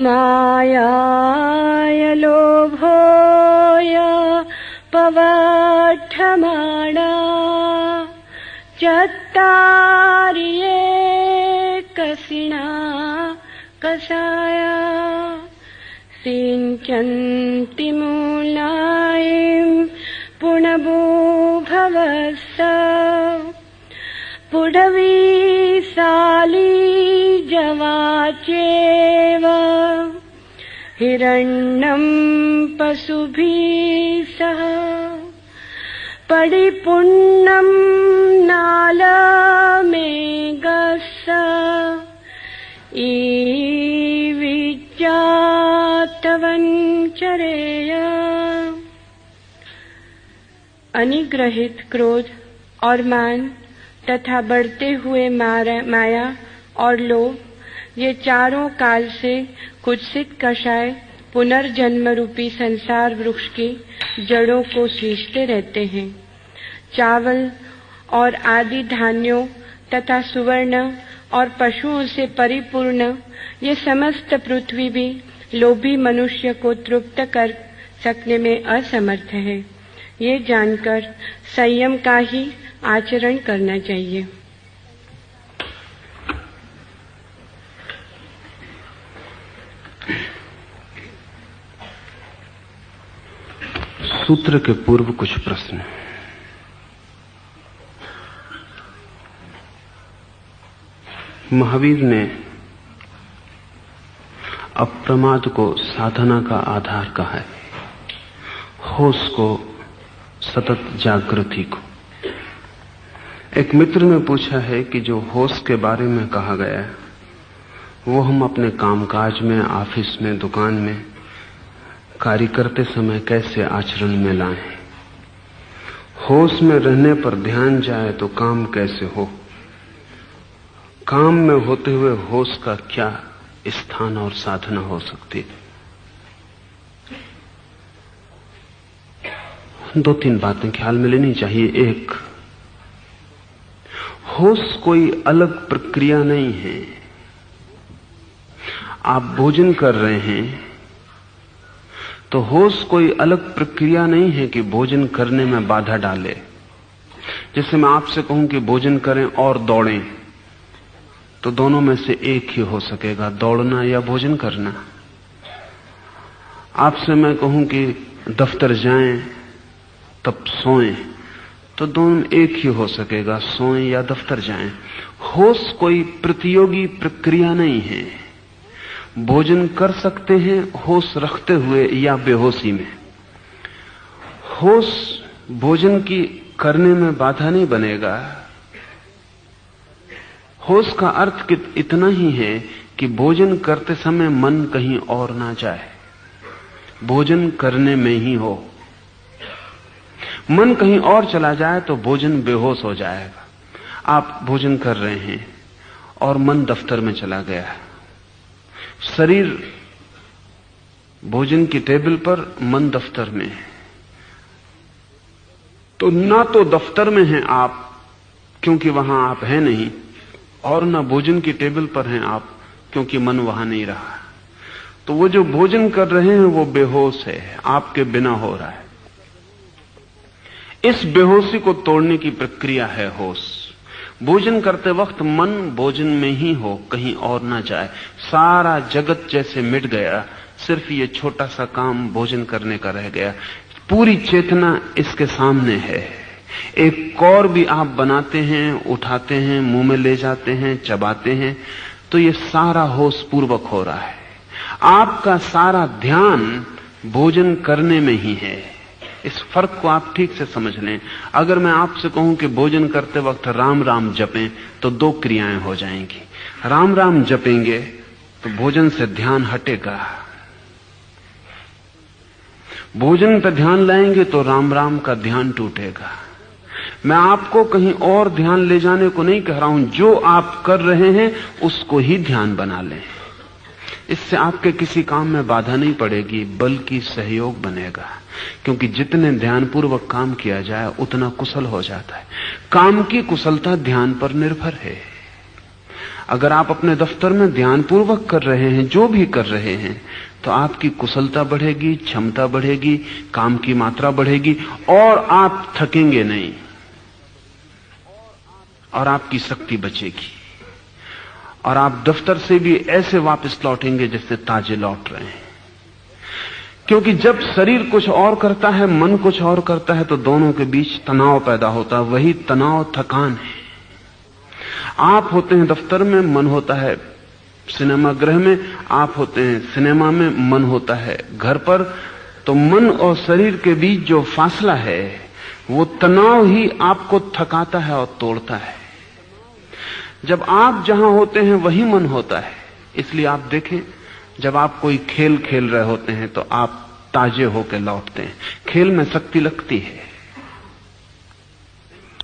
मायाय लोभोय पवठमाणा चत्तारि कसिना कसाया सिञ्चन्ति मूलायं पुनभूभवस्स पुढवी साली जवाचेव हिरण्यं पशुभिः सह परिपूर्णं नालमेघस्य विज्ञातवञ्चरेय। अनिग्रहित क्रोध और मान तथा बढ़ते हुए माया और लोभ, ये चारों काल से कुत्सित कषाय पुनर्जन्म रूपी संसार वृक्ष की जड़ों को सींचते रहते हैं। चावल और आदि धान्यों तथा सुवर्ण और पशुओं से परिपूर्ण ये समस्त पृथ्वी भी लोभी मनुष्य को तृप्त कर सकने में असमर्थ है। ये जानकर संयम का ही आचरण करना चाहिए। सूत्र के पूर्व कुछ प्रश्न। महावीर ने अप्रमाद को साधना का आधार कहा है, होश को, सतत जागृति को। एक मित्र ने पूछा है कि जो होश के बारे में कहा गया है वो हम अपने कामकाज में, ऑफिस में, दुकान में कार्य करते समय कैसे आचरण में लाएं? होश में रहने पर ध्यान जाए तो काम कैसे हो? काम में होते हुए होश का क्या स्थान और साधना हो सकती है? दो तीन बातें ख्याल में लेनी चाहिए। एक, होश कोई अलग प्रक्रिया नहीं है। आप भोजन कर रहे हैं तो होश कोई अलग प्रक्रिया नहीं है कि भोजन करने में बाधा डाले। जैसे मैं आपसे कहूं कि भोजन करें और दौड़ें, तो दोनों में से एक ही हो सकेगा, दौड़ना या भोजन करना। आपसे मैं कहूं कि दफ्तर जाएं तब सोएं, तो दोनों एक ही हो सकेगा, सोएं या दफ्तर जाएं। होश कोई प्रतियोगी प्रक्रिया नहीं है। भोजन कर सकते हैं होश रखते हुए या बेहोशी में। होश भोजन की करने में बाधा नहीं बनेगा। होश का अर्थ इतना ही है कि भोजन करते समय मन कहीं और ना जाए, भोजन करने में ही हो। मन कहीं और चला जाए तो भोजन बेहोश हो जाएगा। आप भोजन कर रहे हैं और मन दफ्तर में चला गया, शरीर भोजन की टेबल पर, मन दफ्तर में है, तो ना तो दफ्तर में हैं आप क्योंकि वहां आप हैं नहीं, और ना भोजन की टेबल पर हैं आप क्योंकि मन वहां नहीं रहा। तो वो जो भोजन कर रहे हैं वो बेहोश है, आपके बिना हो रहा है। इस बेहोशी को तोड़ने की प्रक्रिया है होश। भोजन करते वक्त मन भोजन में ही हो, कहीं और ना जाए। सारा जगत जैसे मिट गया, सिर्फ ये छोटा सा काम भोजन करने का रह गया। पूरी चेतना इसके सामने है। एक कौर भी आप बनाते हैं, उठाते हैं, मुंह में ले जाते हैं, चबाते हैं, तो ये सारा होश पूर्वक हो रहा है। आपका सारा ध्यान भोजन करने में ही है। इस फर्क को आप ठीक से समझ लें। अगर मैं आपसे कहूं कि भोजन करते वक्त राम राम जपें, तो दो क्रियाएं हो जाएंगी। राम राम जपेंगे तो भोजन से ध्यान हटेगा, भोजन पर ध्यान लाएंगे तो राम राम का ध्यान टूटेगा। मैं आपको कहीं और ध्यान ले जाने को नहीं कह रहा हूं, जो आप कर रहे हैं उसको ही ध्यान बना लें। इससे आपके किसी काम में बाधा नहीं पड़ेगी, बल्कि सहयोग बनेगा। क्योंकि जितने ध्यानपूर्वक काम किया जाए उतना कुशल हो जाता है। काम की कुशलता ध्यान पर निर्भर है। अगर आप अपने दफ्तर में ध्यानपूर्वक कर रहे हैं, जो भी कर रहे हैं, तो आपकी कुशलता बढ़ेगी, क्षमता बढ़ेगी, काम की मात्रा बढ़ेगी और आप थकेंगे नहीं और आपकी शक्ति बचेगी और आप दफ्तर से भी ऐसे वापस लौटेंगे जैसे ताजे लौट रहे हैं। क्योंकि जब शरीर कुछ और करता है, मन कुछ और करता है, तो दोनों के बीच तनाव पैदा होता है। वही तनाव थकान है। आप होते हैं दफ्तर में, मन होता है सिनेमा गृह में, आप होते हैं सिनेमा में, मन होता है घर पर। तो मन और शरीर के बीच जो फासला है वो तनाव ही आपको थकाता है और तोड़ता है। जब आप जहां होते हैं वही मन होता है। इसलिए आप देखें, जब आप कोई खेल खेल रहे होते हैं तो आप ताजे होकर लौटते हैं। खेल में शक्ति लगती है,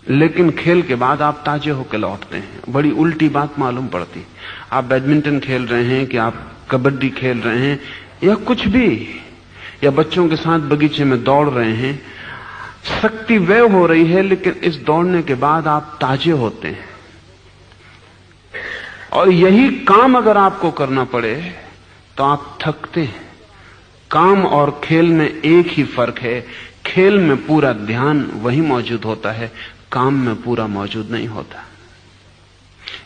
लेकिन खेल के बाद आप ताजे होकर लौटते हैं। बड़ी उल्टी बात मालूम पड़ती। आप बैडमिंटन खेल रहे हैं कि आप कबड्डी खेल रहे हैं या कुछ भी, या बच्चों के साथ बगीचे में दौड़ रहे हैं, शक्ति व्यय हो रही है, लेकिन इस दौड़ने के बाद आप ताजे होते हैं। और यही काम अगर आपको करना पड़े तो आप थकते हैं। काम और खेल में एक ही फर्क है, खेल में पूरा ध्यान वही मौजूद होता है, काम में पूरा मौजूद नहीं होता।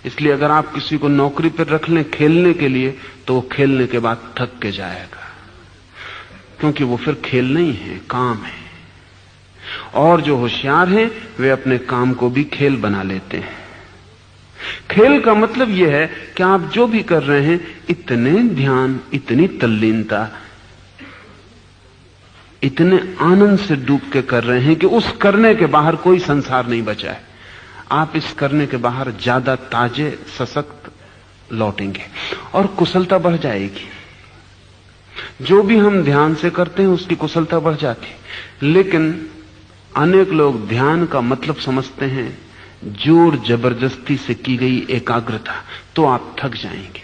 इसलिए अगर आप किसी को नौकरी पर रख लें खेलने के लिए, तो वो खेलने के बाद थक के जाएगा, क्योंकि वो फिर खेल नहीं है, काम है। और जो होशियार हैं वे अपने काम को भी खेल बना लेते हैं। खेल का मतलब यह है कि आप जो भी कर रहे हैं, इतने ध्यान, इतनी तल्लीनता, इतने आनंद से डूब के कर रहे हैं कि उस करने के बाहर कोई संसार नहीं बचा है। आप इस करने के बाहर ज्यादा ताजे, सशक्त लौटेंगे और कुशलता बढ़ जाएगी। जो भी हम ध्यान से करते हैं उसकी कुशलता बढ़ जाती है। लेकिन अनेक लोग ध्यान का मतलब समझते हैं जोर जबरदस्ती से की गई एकाग्रता, तो आप थक जाएंगे।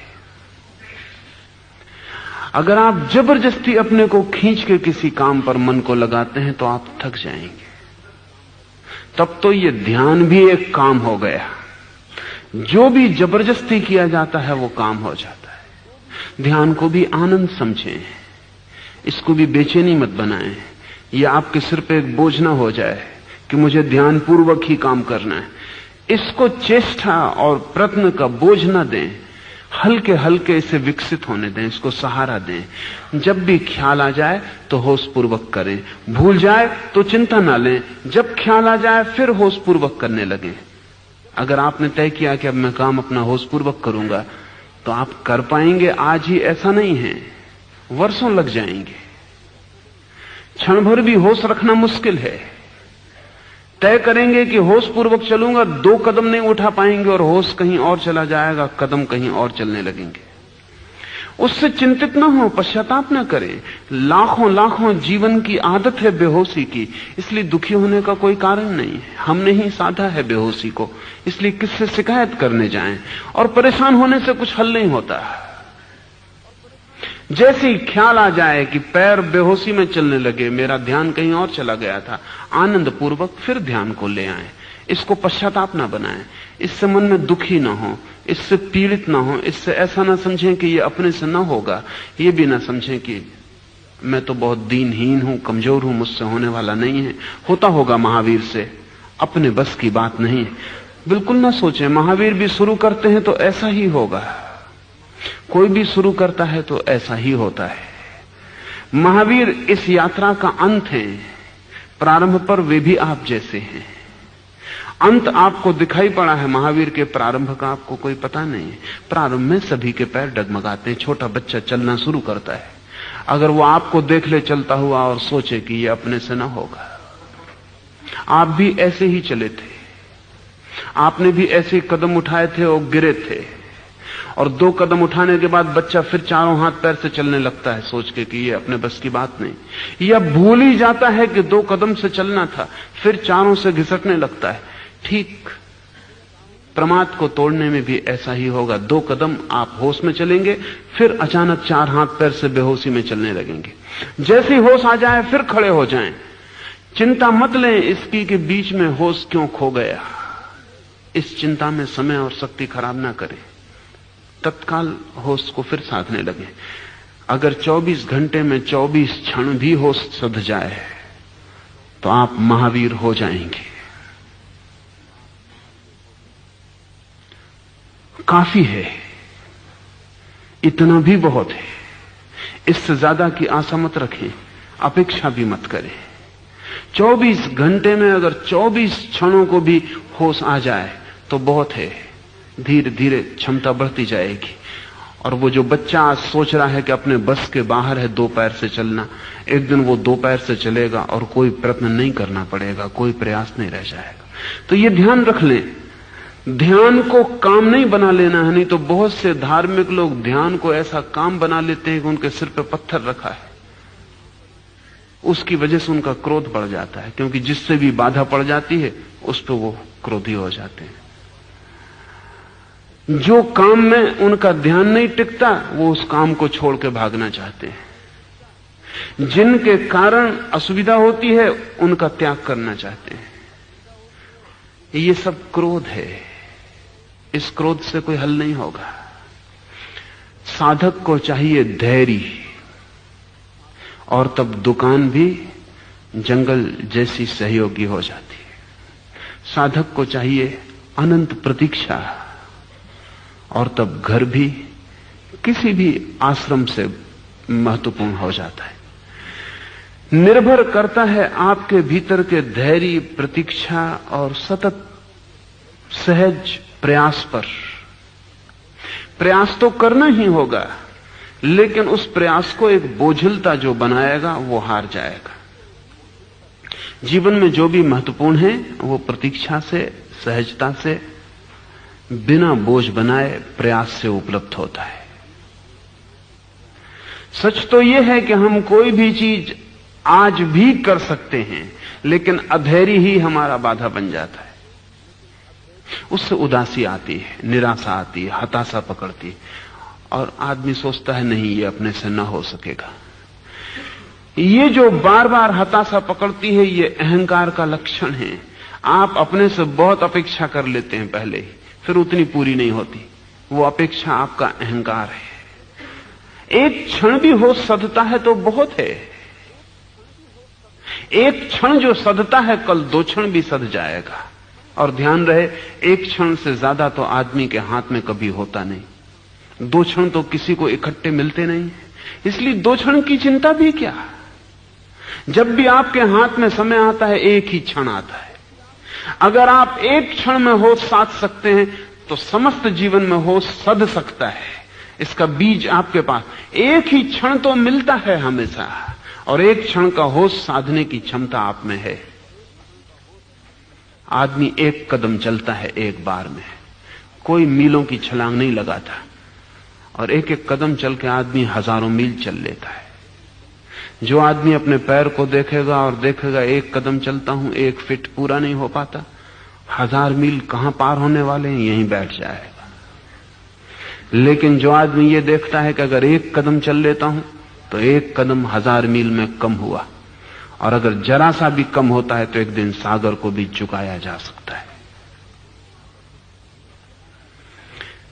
अगर आप जबरदस्ती अपने को खींच के किसी काम पर मन को लगाते हैं तो आप थक जाएंगे। तब तो ये ध्यान भी एक काम हो गया। जो भी जबरदस्ती किया जाता है वो काम हो जाता है। ध्यान को भी आनंद समझें, इसको भी बेचैनी मत बनाएं। ये आपके सिर पे एक बोझ ना हो जाए कि मुझे ध्यान पूर्वक ही काम करना है। इसको चेष्टा और प्रयत्न का बोझ ना दें, हल्के हल्के इसे विकसित होने दें, इसको सहारा दें। जब भी ख्याल आ जाए तो होश पूर्वक करें, भूल जाए तो चिंता ना लें। जब ख्याल आ जाए फिर होश पूर्वक करने लगें। अगर आपने तय किया कि अब मैं काम अपना होश पूर्वक करूंगा, तो आप कर पाएंगे आज ही ऐसा नहीं है, वर्षों लग जाएंगे। क्षण भर भी होश रखना मुश्किल है। तय करेंगे कि होश पूर्वक चलूंगा, 2 कदम नहीं उठा पाएंगे और होश कहीं और चला जाएगा, कदम कहीं और चलने लगेंगे। उससे चिंतित ना हो, पश्चाताप ना करें। लाखों लाखों जीवन की आदत है बेहोशी की, इसलिए दुखी होने का कोई कारण नहीं है। हमने ही साधा है बेहोशी को, इसलिए किससे शिकायत करने जाएं। और परेशान होने से कुछ हल नहीं होता। जैसे ही ख्याल आ जाए कि पैर बेहोशी में चलने लगे, मेरा ध्यान कहीं और चला गया था, आनंद पूर्वक फिर ध्यान को ले आए। इसको पश्चाताप ना बनाएं, इससे मन में दुखी ना हो, इससे पीड़ित ना हो, इससे ऐसा ना समझें कि ये अपने से ना होगा, ये भी ना समझें कि मैं तो बहुत दीनहीन हूं, कमजोर हूं, मुझसे होने वाला नहीं है। होता होगा महावीर से, अपने बस की बात नहीं है। बिल्कुल ना सोचें, महावीर भी शुरू करते हैं तो ऐसा ही होगा। कोई भी शुरू करता है तो ऐसा ही होता है। महावीर इस यात्रा का अंत है, प्रारंभ पर वे भी आप जैसे हैं। अंत आपको दिखाई पड़ा है, महावीर के प्रारंभ का आपको कोई पता नहीं है। प्रारंभ में सभी के पैर डगमगाते हैं। छोटा बच्चा चलना शुरू करता है, अगर वो आपको देख ले चलता हुआ और सोचे कि ये अपने से ना होगा। आप भी ऐसे ही चले थे, आपने भी ऐसे कदम उठाए थे और गिरे थे, और 2 कदम उठाने के बाद बच्चा फिर चारों हाथ पैर से चलने लगता है, सोच के कि ये अपने बस की बात नहीं। या भूल ही जाता है कि 2 कदम से चलना था, फिर चारों से घिसटने लगता है। ठीक प्रमाद को तोड़ने में भी ऐसा ही होगा। 2 कदम आप होश में चलेंगे, फिर अचानक 4 हाथ पैर से बेहोशी में चलने लगेंगे। जैसे ही होश आ जाए फिर खड़े हो जाएं। चिंता मत लें इसकी कि बीच में होश क्यों खो गया। इस चिंता में समय और शक्ति खराब ना करें। तत्काल होश को फिर साधने लगे। अगर 24 घंटे में 24 क्षण भी होश सध जाए तो आप महावीर हो जाएंगे। काफी है, इतना भी बहुत है। इससे ज्यादा की आशा मत रखें, अपेक्षा भी मत करें। 24 घंटे में अगर 24 क्षणों को भी होश आ जाए तो बहुत है। धीरे धीरे क्षमता बढ़ती जाएगी। और वो जो बच्चा आज सोच रहा है कि अपने बस के बाहर है 2 पैर से चलना, एक दिन वो 2 पैर से चलेगा और कोई प्रयत्न नहीं करना पड़ेगा, कोई प्रयास नहीं रह जाएगा। तो ये ध्यान रख लें, ध्यान को काम नहीं बना लेना है। नहीं तो बहुत से धार्मिक लोग ध्यान को ऐसा काम बना लेते हैं कि उनके सिर पे पत्थर रखा है। उसकी वजह से उनका क्रोध बढ़ जाता है, क्योंकि जिससे भी बाधा पड़ जाती है उस पर वो क्रोधी हो जाते हैं। जो काम में उनका ध्यान नहीं टिकता वो उस काम को छोड़ के भागना चाहते हैं। जिनके कारण असुविधा होती है उनका त्याग करना चाहते हैं। ये सब क्रोध है। इस क्रोध से कोई हल नहीं होगा। साधक को चाहिए धैर्य, और तब दुकान भी जंगल जैसी सहयोगी हो जाती है। साधक को चाहिए अनंत प्रतीक्षा, और तब घर भी किसी भी आश्रम से महत्वपूर्ण हो जाता है। निर्भर करता है आपके भीतर के धैर्य, प्रतीक्षा और सतत सहज प्रयास पर। प्रयास तो करना ही होगा, लेकिन उस प्रयास को एक बोझिलता जो बनाएगा वो हार जाएगा। जीवन में जो भी महत्वपूर्ण है वो प्रतीक्षा से, सहजता से, बिना बोझ बनाए प्रयास से उपलब्ध होता है। सच तो यह है कि हम कोई भी चीज आज भी कर सकते हैं, लेकिन अधैर्य ही हमारा बाधा बन जाता है। उससे उदासी आती है, निराशा आती है, हताशा पकड़ती है, और आदमी सोचता है नहीं ये अपने से न हो सकेगा। ये जो बार बार हताशा पकड़ती है ये अहंकार का लक्षण है। आप अपने से बहुत अपेक्षा कर लेते हैं पहले ही, फिर उतनी पूरी नहीं होती। वो अपेक्षा आपका अहंकार है। एक क्षण भी हो सधता है तो बहुत है। एक क्षण जो सधता है कल 2 क्षण भी सध जाएगा। और ध्यान रहे, एक क्षण से ज्यादा तो आदमी के हाथ में कभी होता नहीं। 2 क्षण तो किसी को इकट्ठे मिलते नहीं, इसलिए 2 क्षण की चिंता भी क्या। जब भी आपके हाथ में समय आता है एक ही क्षण आता है। अगर आप एक क्षण में होश साध सकते हैं तो समस्त जीवन में होश सध सकता है। इसका बीज आपके पास। एक ही क्षण तो मिलता है हमेशा, और एक क्षण का होश साधने की क्षमता आप में है। आदमी एक कदम चलता है एक बार में, कोई मीलों की छलांग नहीं लगाता, और एक एक कदम चल के आदमी हजारों मील चल लेता है। जो आदमी अपने पैर को देखेगा और देखेगा एक कदम चलता हूं, 1 फीट पूरा नहीं हो पाता, 1000 मील कहां पार होने वाले हैं यहीं बैठ जाएगा। लेकिन जो आदमी ये देखता है कि अगर 1 कदम चल लेता हूं तो 1 कदम 1000 मील में कम हुआ, और अगर जरा सा भी कम होता है तो एक दिन सागर को भी चुकाया जा सकता है।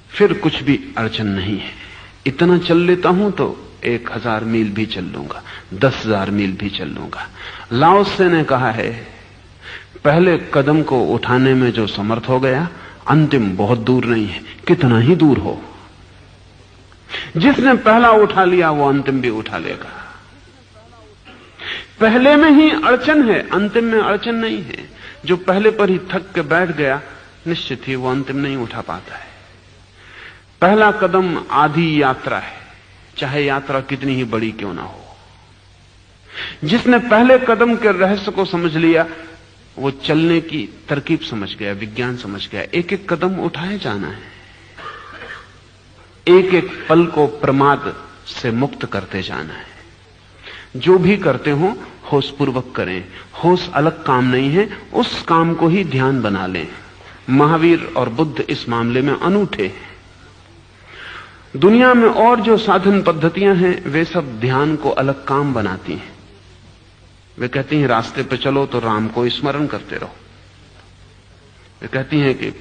फिर कुछ भी अड़चन नहीं है। इतना चल लेता हूं तो 1000 मील भी चल लूंगा, 10,000 मील भी चल लूंगा। लाओ त्से ने कहा है, पहले कदम को उठाने में जो समर्थ हो गया, अंतिम बहुत दूर नहीं है, कितना ही दूर हो। जिसने पहला उठा लिया वो अंतिम भी उठा लेगा। पहले में ही अड़चन है, अंतिम में अड़चन नहीं है। जो पहले पर ही थक के बैठ गया, निश्चित ही वो अंतिम नहीं उठा पाता है। पहला कदम आधी यात्रा है, चाहे यात्रा कितनी ही बड़ी क्यों ना हो। जिसने पहले कदम के रहस्य को समझ लिया, वो चलने की तरकीब समझ गया, विज्ञान समझ गया। एक एक कदम उठाए जाना है, एक एक पल को प्रमाद से मुक्त करते जाना है। जो भी करते हो होश पूर्वक करें। होश अलग काम नहीं है, उस काम को ही ध्यान बना लें। महावीर और बुद्ध इस मामले में अनूठे हैं। दुनिया में और जो साधन पद्धतियां हैं वे सब ध्यान को अलग काम बनाती हैं। वे कहती हैं रास्ते पे चलो तो राम को स्मरण करते रहो। वे कहती हैं कि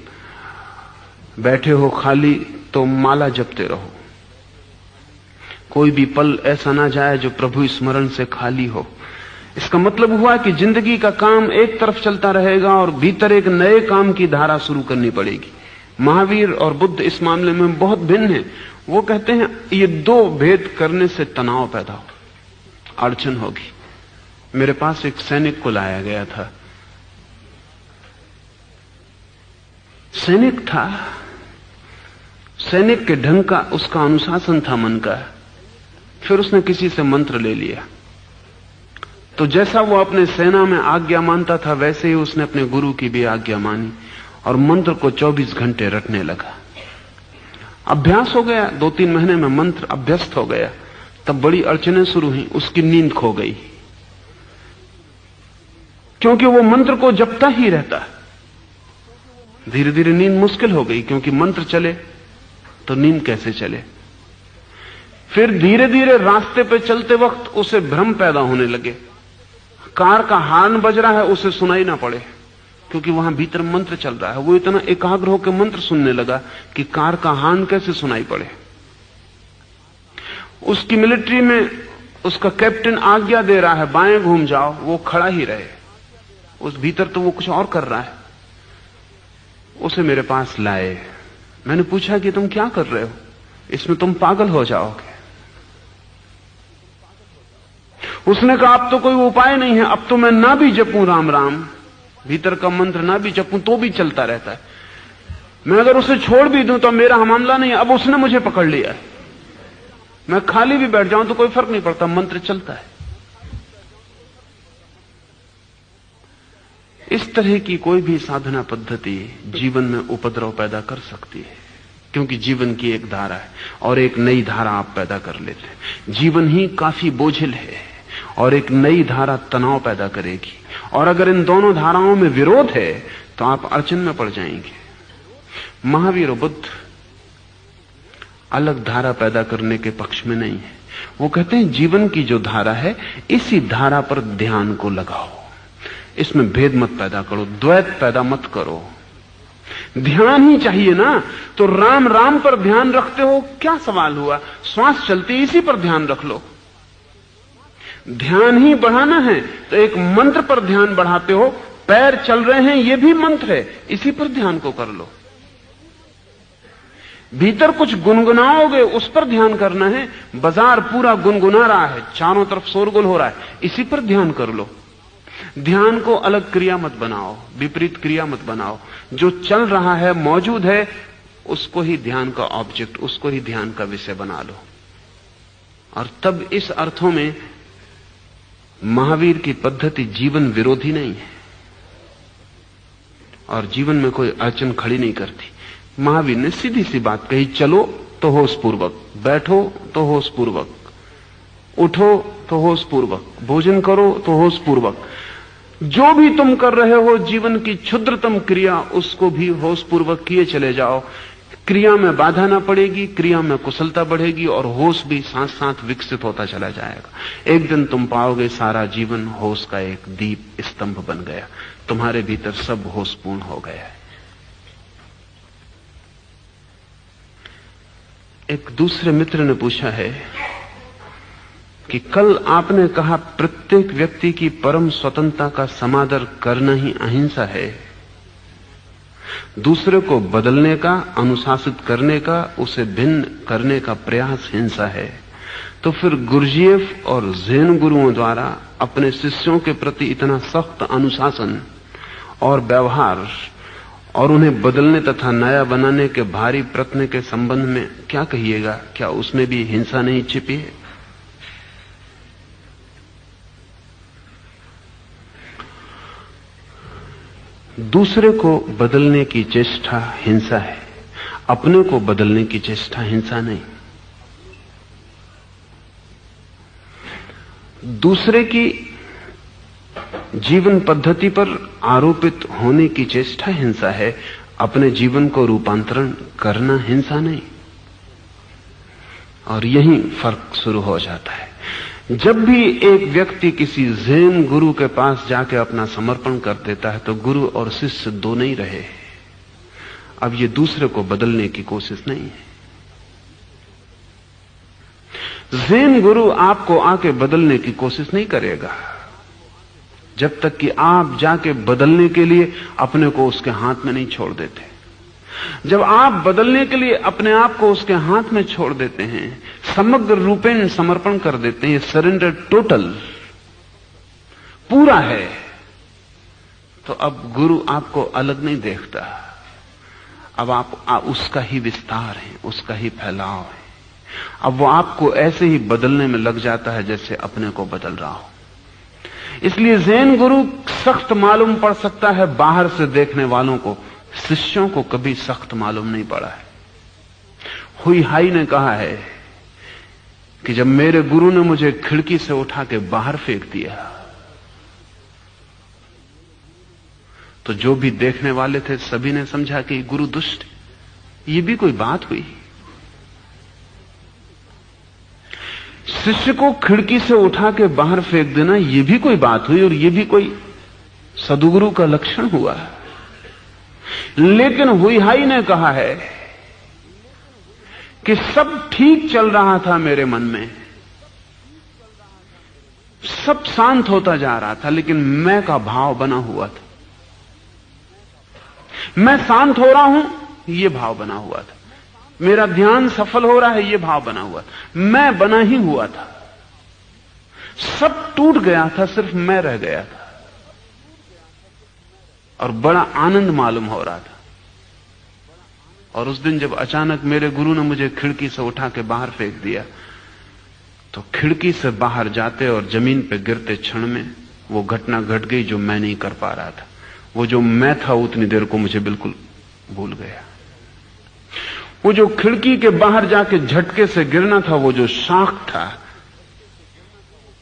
बैठे हो खाली तो माला जपते रहो। कोई भी पल ऐसा ना जाए जो प्रभु स्मरण से खाली हो। इसका मतलब हुआ कि जिंदगी का काम एक तरफ चलता रहेगा और भीतर एक नए काम की धारा शुरू करनी पड़ेगी। महावीर और बुद्ध इस मामले में बहुत भिन्न हैं। वो कहते हैं ये दो भेद करने से तनाव पैदा हो, अड़चन होगी। मेरे पास एक सैनिक को लाया गया था। सैनिक था, सैनिक के ढंग का उसका अनुशासन था मन का। फिर उसने किसी से मंत्र ले लिया, तो जैसा वो अपने सेना में आज्ञा मानता था वैसे ही उसने अपने गुरु की भी आज्ञा मानी और मंत्र को 24 घंटे रटने लगा। अभ्यास हो गया, 2-3 महीने में मंत्र अभ्यस्त हो गया। तब बड़ी अड़चनें शुरू हुई। उसकी नींद खो गई, क्योंकि वो मंत्र को जपता ही रहता। धीरे धीरे नींद मुश्किल हो गई, क्योंकि मंत्र चले तो नींद कैसे चले। फिर धीरे धीरे रास्ते पे चलते वक्त उसे भ्रम पैदा होने लगे। कार का हॉर्न बज रहा है, उसे सुनाई ना पड़े, क्योंकि वहां भीतर मंत्र चल रहा है। वो इतना एकाग्र होकर मंत्र सुनने लगा कि कार का हॉर्न कैसे सुनाई पड़े। उसकी मिलिट्री में उसका कैप्टन आज्ञा दे रहा है बाएं घूम जाओ, वो खड़ा ही रहे। उस भीतर तो वो कुछ और कर रहा है। उसे मेरे पास लाए। मैंने पूछा कि तुम क्या कर रहे हो, इसमें तुम पागल हो जाओगे। उसने कहा अब तो कोई उपाय नहीं है, अब तो मैं ना भी जपूं राम राम, भीतर का मंत्र ना भी जपूं तो भी चलता रहता है। मैं अगर उसे छोड़ भी दूं तो मेरा मामला नहीं है। अब उसने मुझे पकड़ लिया है, मैं खाली भी बैठ जाऊं तो कोई फर्क नहीं पड़ता, मंत्र चलता है। इस तरह की कोई भी साधना पद्धति जीवन में उपद्रव पैदा कर सकती है, क्योंकि जीवन की एक धारा है और एक नई धारा आप पैदा कर लेते हैं। जीवन ही काफी बोझिल है और एक नई धारा तनाव पैदा करेगी, और अगर इन दोनों धाराओं में विरोध है तो आप अड़चन में पड़ जाएंगे। महावीर और बुद्ध अलग धारा पैदा करने के पक्ष में नहीं है। वो कहते हैं जीवन की जो धारा है इसी धारा पर ध्यान को लगाओ, इसमें भेद मत पैदा करो, द्वैत पैदा मत करो। ध्यान ही चाहिए ना, तो राम राम पर ध्यान रखते हो, क्या सवाल हुआ? श्वास चलती इसी पर ध्यान रख लो। ध्यान ही बढ़ाना है तो एक मंत्र पर ध्यान बढ़ाते हो, पैर चल रहे हैं ये भी मंत्र है, इसी पर ध्यान को कर लो। भीतर कुछ गुनगुनाओगे उस पर ध्यान करना है। बाजार पूरा गुनगुना रहा है, चारों तरफ शोरगुल हो रहा है, इसी पर ध्यान कर लो। ध्यान को अलग क्रिया मत बनाओ, विपरीत क्रिया मत बनाओ। जो चल रहा है, मौजूद है, उसको ही ध्यान का ऑब्जेक्ट, उसको ही ध्यान का विषय बना लो। और तब इस अर्थों में महावीर की पद्धति जीवन विरोधी नहीं है और जीवन में कोई अड़चन खड़ी नहीं करती। महावीर ने सीधी सी बात कही, चलो तो होश पूर्वक, बैठो तो होश पूर्वक, उठो तो होश पूर्वक, भोजन करो तो होश पूर्वक। जो भी तुम कर रहे हो जीवन की क्षुद्रतम क्रिया, उसको भी होश पूर्वक किए चले जाओ। क्रिया में बाधा ना पड़ेगी, क्रिया में कुशलता बढ़ेगी और होश भी साथ साथ विकसित होता चला जाएगा। एक दिन तुम पाओगे सारा जीवन होश का एक दीप स्तंभ बन गया, तुम्हारे भीतर सब होशपूर्ण हो गया है। एक दूसरे मित्र ने पूछा है कि कल आपने कहा प्रत्येक व्यक्ति की परम स्वतंत्रता का समादर करना ही अहिंसा है, दूसरे को बदलने का, अनुशासित करने का, उसे भिन्न करने का प्रयास हिंसा है। तो फिर गुरजीएफ और ज़ेन गुरुओं द्वारा अपने शिष्यों के प्रति इतना सख्त अनुशासन और व्यवहार और उन्हें बदलने तथा नया बनाने के भारी प्रयत्न के संबंध में क्या कहिएगा? क्या उसमें भी हिंसा नहीं छिपी है? दूसरे को बदलने की चेष्टा हिंसा है, अपने को बदलने की चेष्टा हिंसा नहीं। दूसरे की जीवन पद्धति पर आरोपित होने की चेष्टा हिंसा है, अपने जीवन को रूपांतरण करना हिंसा नहीं। और यही फर्क शुरू हो जाता है। जब भी एक व्यक्ति किसी ज़ेन गुरु के पास जाके अपना समर्पण कर देता है तो गुरु और शिष्य दो नहीं रहे। अब ये दूसरे को बदलने की कोशिश नहीं है, ज़ेन गुरु आपको आके बदलने की कोशिश नहीं करेगा जब तक कि आप जाके बदलने के लिए अपने को उसके हाथ में नहीं छोड़ देते। जब आप बदलने के लिए अपने आप को उसके हाथ में छोड़ देते हैं, समग्र रूपेण समर्पण कर देते हैं, ये सरेंडर टोटल पूरा है, तो अब गुरु आपको अलग नहीं देखता। अब आप उसका ही विस्तार है, उसका ही फैलाव है। अब वो आपको ऐसे ही बदलने में लग जाता है जैसे अपने को बदल रहा हो। इसलिए ज़ेन गुरु सख्त मालूम पड़ सकता है बाहर से देखने वालों को, शिष्यों को कभी सख्त मालूम नहीं पड़ा है। हुई हाई ने कहा है कि जब मेरे गुरु ने मुझे खिड़की से उठा के बाहर फेंक दिया तो जो भी देखने वाले थे सभी ने समझा कि गुरु दुष्ट। ये भी कोई बात हुई? शिष्य को खिड़की से उठा के बाहर फेंक देना ये भी कोई बात हुई? और ये भी कोई सदगुरु का लक्षण हुआ? लेकिन हुई हाई ने कहा है कि सब ठीक चल रहा था मेरे मन में, सब शांत होता जा रहा था, लेकिन मैं का भाव बना हुआ था। मैं शांत हो रहा हूं यह भाव बना हुआ था, मेरा ध्यान सफल हो रहा है यह भाव बना हुआ था, मैं बना ही हुआ था। सब टूट गया था, सिर्फ मैं रह गया था और बड़ा आनंद मालूम हो रहा था। और उस दिन जब अचानक मेरे गुरु ने मुझे खिड़की से उठा के बाहर फेंक दिया तो खिड़की से बाहर जाते और जमीन पे गिरते क्षण में वो घटना घट गई जो मैं नहीं कर पा रहा था। वो जो मैं था उतनी देर को मुझे बिल्कुल भूल गया। वो जो खिड़की के बाहर जाके झटके से गिरना था, वो जो शॉक था,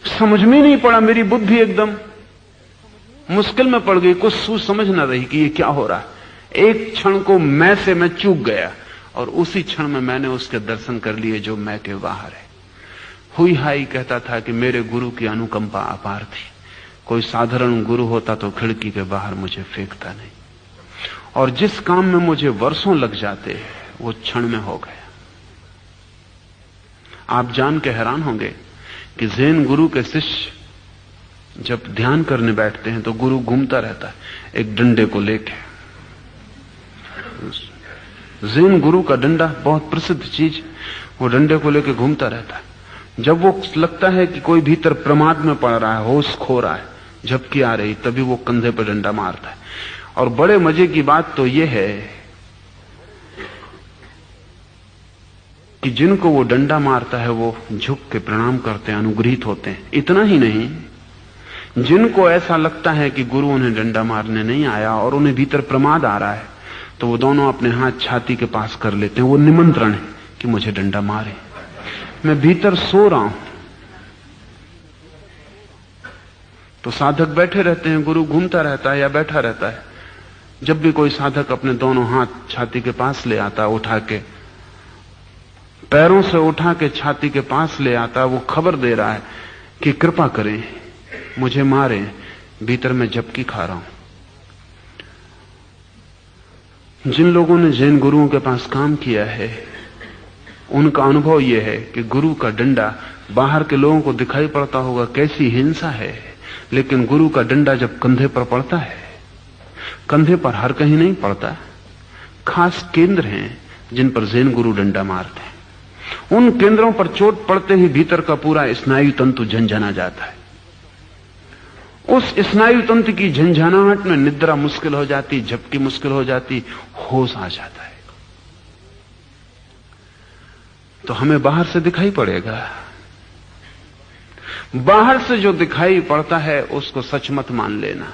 समझ में नहीं पड़ा। मेरी बुद्धि एकदम मुश्किल में पड़ गई, कुछ सूझ समझ ना रही कि ये क्या हो रहा है। एक क्षण को मैं से मैं चूक गया और उसी क्षण में मैंने उसके दर्शन कर लिए जो मैं के बाहर है। हुई हाई कहता था कि मेरे गुरु की अनुकंपा अपार थी। कोई साधारण गुरु होता तो खिड़की के बाहर मुझे फेंकता नहीं, और जिस काम में मुझे वर्षों लग जाते वो क्षण में हो गया। आप जान के हैरान होंगे कि ज़ेन गुरु के शिष्य जब ध्यान करने बैठते हैं तो गुरु घूमता रहता है एक डंडे को लेके। ज़ेन गुरु का डंडा बहुत प्रसिद्ध चीज, वो डंडे को लेके घूमता रहता है। जब वो लगता है कि कोई भीतर प्रमाद में पड़ रहा है, होश खो रहा है, झपकी आ रही, तभी वो कंधे पर डंडा मारता है। और बड़े मजे की बात तो ये है कि जिनको वो डंडा मारता है वो झुक के प्रणाम करते हैं, अनुग्रहित होते हैं। इतना ही नहीं, जिनको ऐसा लगता है कि गुरु उन्हें डंडा मारने नहीं आया और उन्हें भीतर प्रमाद आ रहा है, तो वो दोनों अपने हाथ छाती के पास कर लेते हैं। वो निमंत्रण है कि मुझे डंडा मारे, मैं भीतर सो रहा हूं। तो साधक बैठे रहते हैं, गुरु घूमता रहता है या बैठा रहता है। जब भी कोई साधक अपने दोनों हाथ छाती के पास ले आता, उठा के पैरों से उठा के छाती के पास ले आता, वो खबर दे रहा है कि कृपा करें, मुझे मारें, भीतर मैं झपकी खा रहा हूं। जिन लोगों ने जैन गुरुओं के पास काम किया है उनका अनुभव यह है कि गुरु का डंडा बाहर के लोगों को दिखाई पड़ता होगा कैसी हिंसा है, लेकिन गुरु का डंडा जब कंधे पर पड़ता है, कंधे पर हर कहीं नहीं पड़ता, खास केंद्र हैं जिन पर जैन गुरु डंडा मारते हैं। उन केंद्रों पर चोट पड़ते ही भीतर का पूरा स्नायु तंतु झंझना जाता है। उस स्नायु तंत्र की झंझनाहट में निद्रा मुश्किल हो जाती, झपकी मुश्किल हो जाती, होश आ जाता है। तो हमें बाहर से दिखाई पड़ेगा, बाहर से जो दिखाई पड़ता है उसको सच मत मान लेना,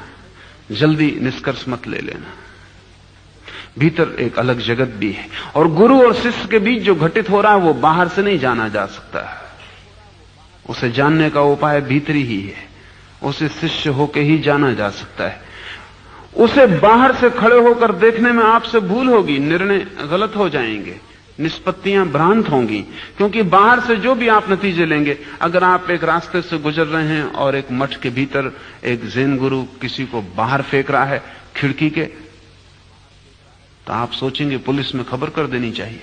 जल्दी निष्कर्ष मत ले लेना। भीतर एक अलग जगत भी है, और गुरु और शिष्य के बीच जो घटित हो रहा है वो बाहर से नहीं जाना जा सकता। उसे जानने का उपाय भीतरी ही है, उसे शिष्य होके ही जाना जा सकता है। उसे बाहर से खड़े होकर देखने में आपसे भूल होगी, निर्णय गलत हो जाएंगे, निष्पत्तियां भ्रांत होंगी, क्योंकि बाहर से जो भी आप नतीजे लेंगे, अगर आप एक रास्ते से गुजर रहे हैं और एक मठ के भीतर एक जैन गुरु किसी को बाहर फेंक रहा है खिड़की के, तो आप सोचेंगे पुलिस में खबर कर देनी चाहिए।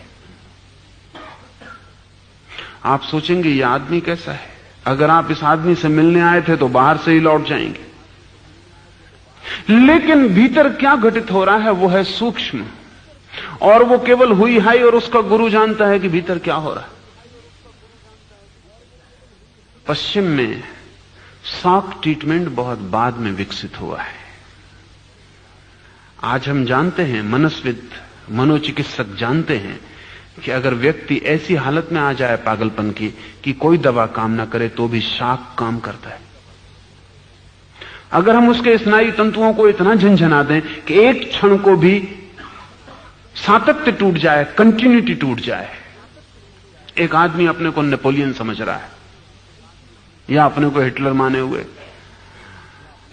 आप सोचेंगे ये आदमी कैसा है। अगर आप इस आदमी से मिलने आए थे तो बाहर से ही लौट जाएंगे। लेकिन भीतर क्या घटित हो रहा है वो है सूक्ष्म, और वो केवल हुई हाई और उसका गुरु जानता है कि भीतर क्या हो रहा है। पश्चिम में शॉक ट्रीटमेंट बहुत बाद में विकसित हुआ है। आज हम जानते हैं, मनस्विद मनोचिकित्सक जानते हैं कि अगर व्यक्ति ऐसी हालत में आ जाए पागलपन की कि कोई दवा काम ना करे तो भी शॉक काम करता है। अगर हम उसके स्नायु तंतुओं को इतना झंझना दें कि एक क्षण को भी सातत्य टूट जाए, कंटिन्यूटी टूट जाए। एक आदमी अपने को नेपोलियन समझ रहा है या अपने को हिटलर माने हुए,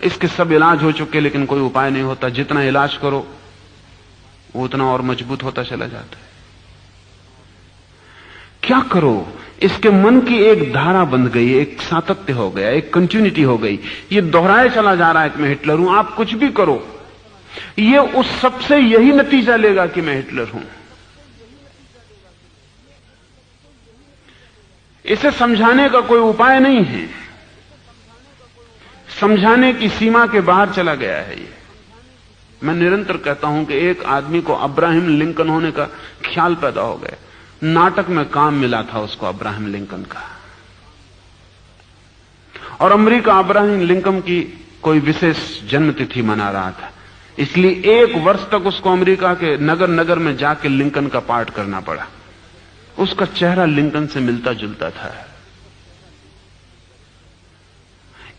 इसके सब इलाज हो चुके लेकिन कोई उपाय नहीं होता। जितना इलाज करो वो उतना और मजबूत होता चला जाता है। क्या करो? इसके मन की एक धारा बंध गई, एक सातत्य हो गया, एक कंटिन्यूटी हो गई। ये दोहराए चला जा रहा है कि मैं हिटलर हूं। आप कुछ भी करो, ये उस सबसे यही नतीजा लेगा कि मैं हिटलर हूं। इसे समझाने का कोई उपाय नहीं है। समझाने की सीमा के बाहर चला गया है ये। मैं निरंतर कहता हूं कि एक आदमी को अब्राहम लिंकन होने का ख्याल पैदा हो गया। नाटक में काम मिला था उसको अब्राहम लिंकन का, और अमेरिका अब्राहम लिंकन की कोई विशेष जन्मतिथि मना रहा था, इसलिए 1 वर्ष तक उसको अमेरिका के नगर नगर में जाके लिंकन का पाठ करना पड़ा। उसका चेहरा लिंकन से मिलता जुलता था।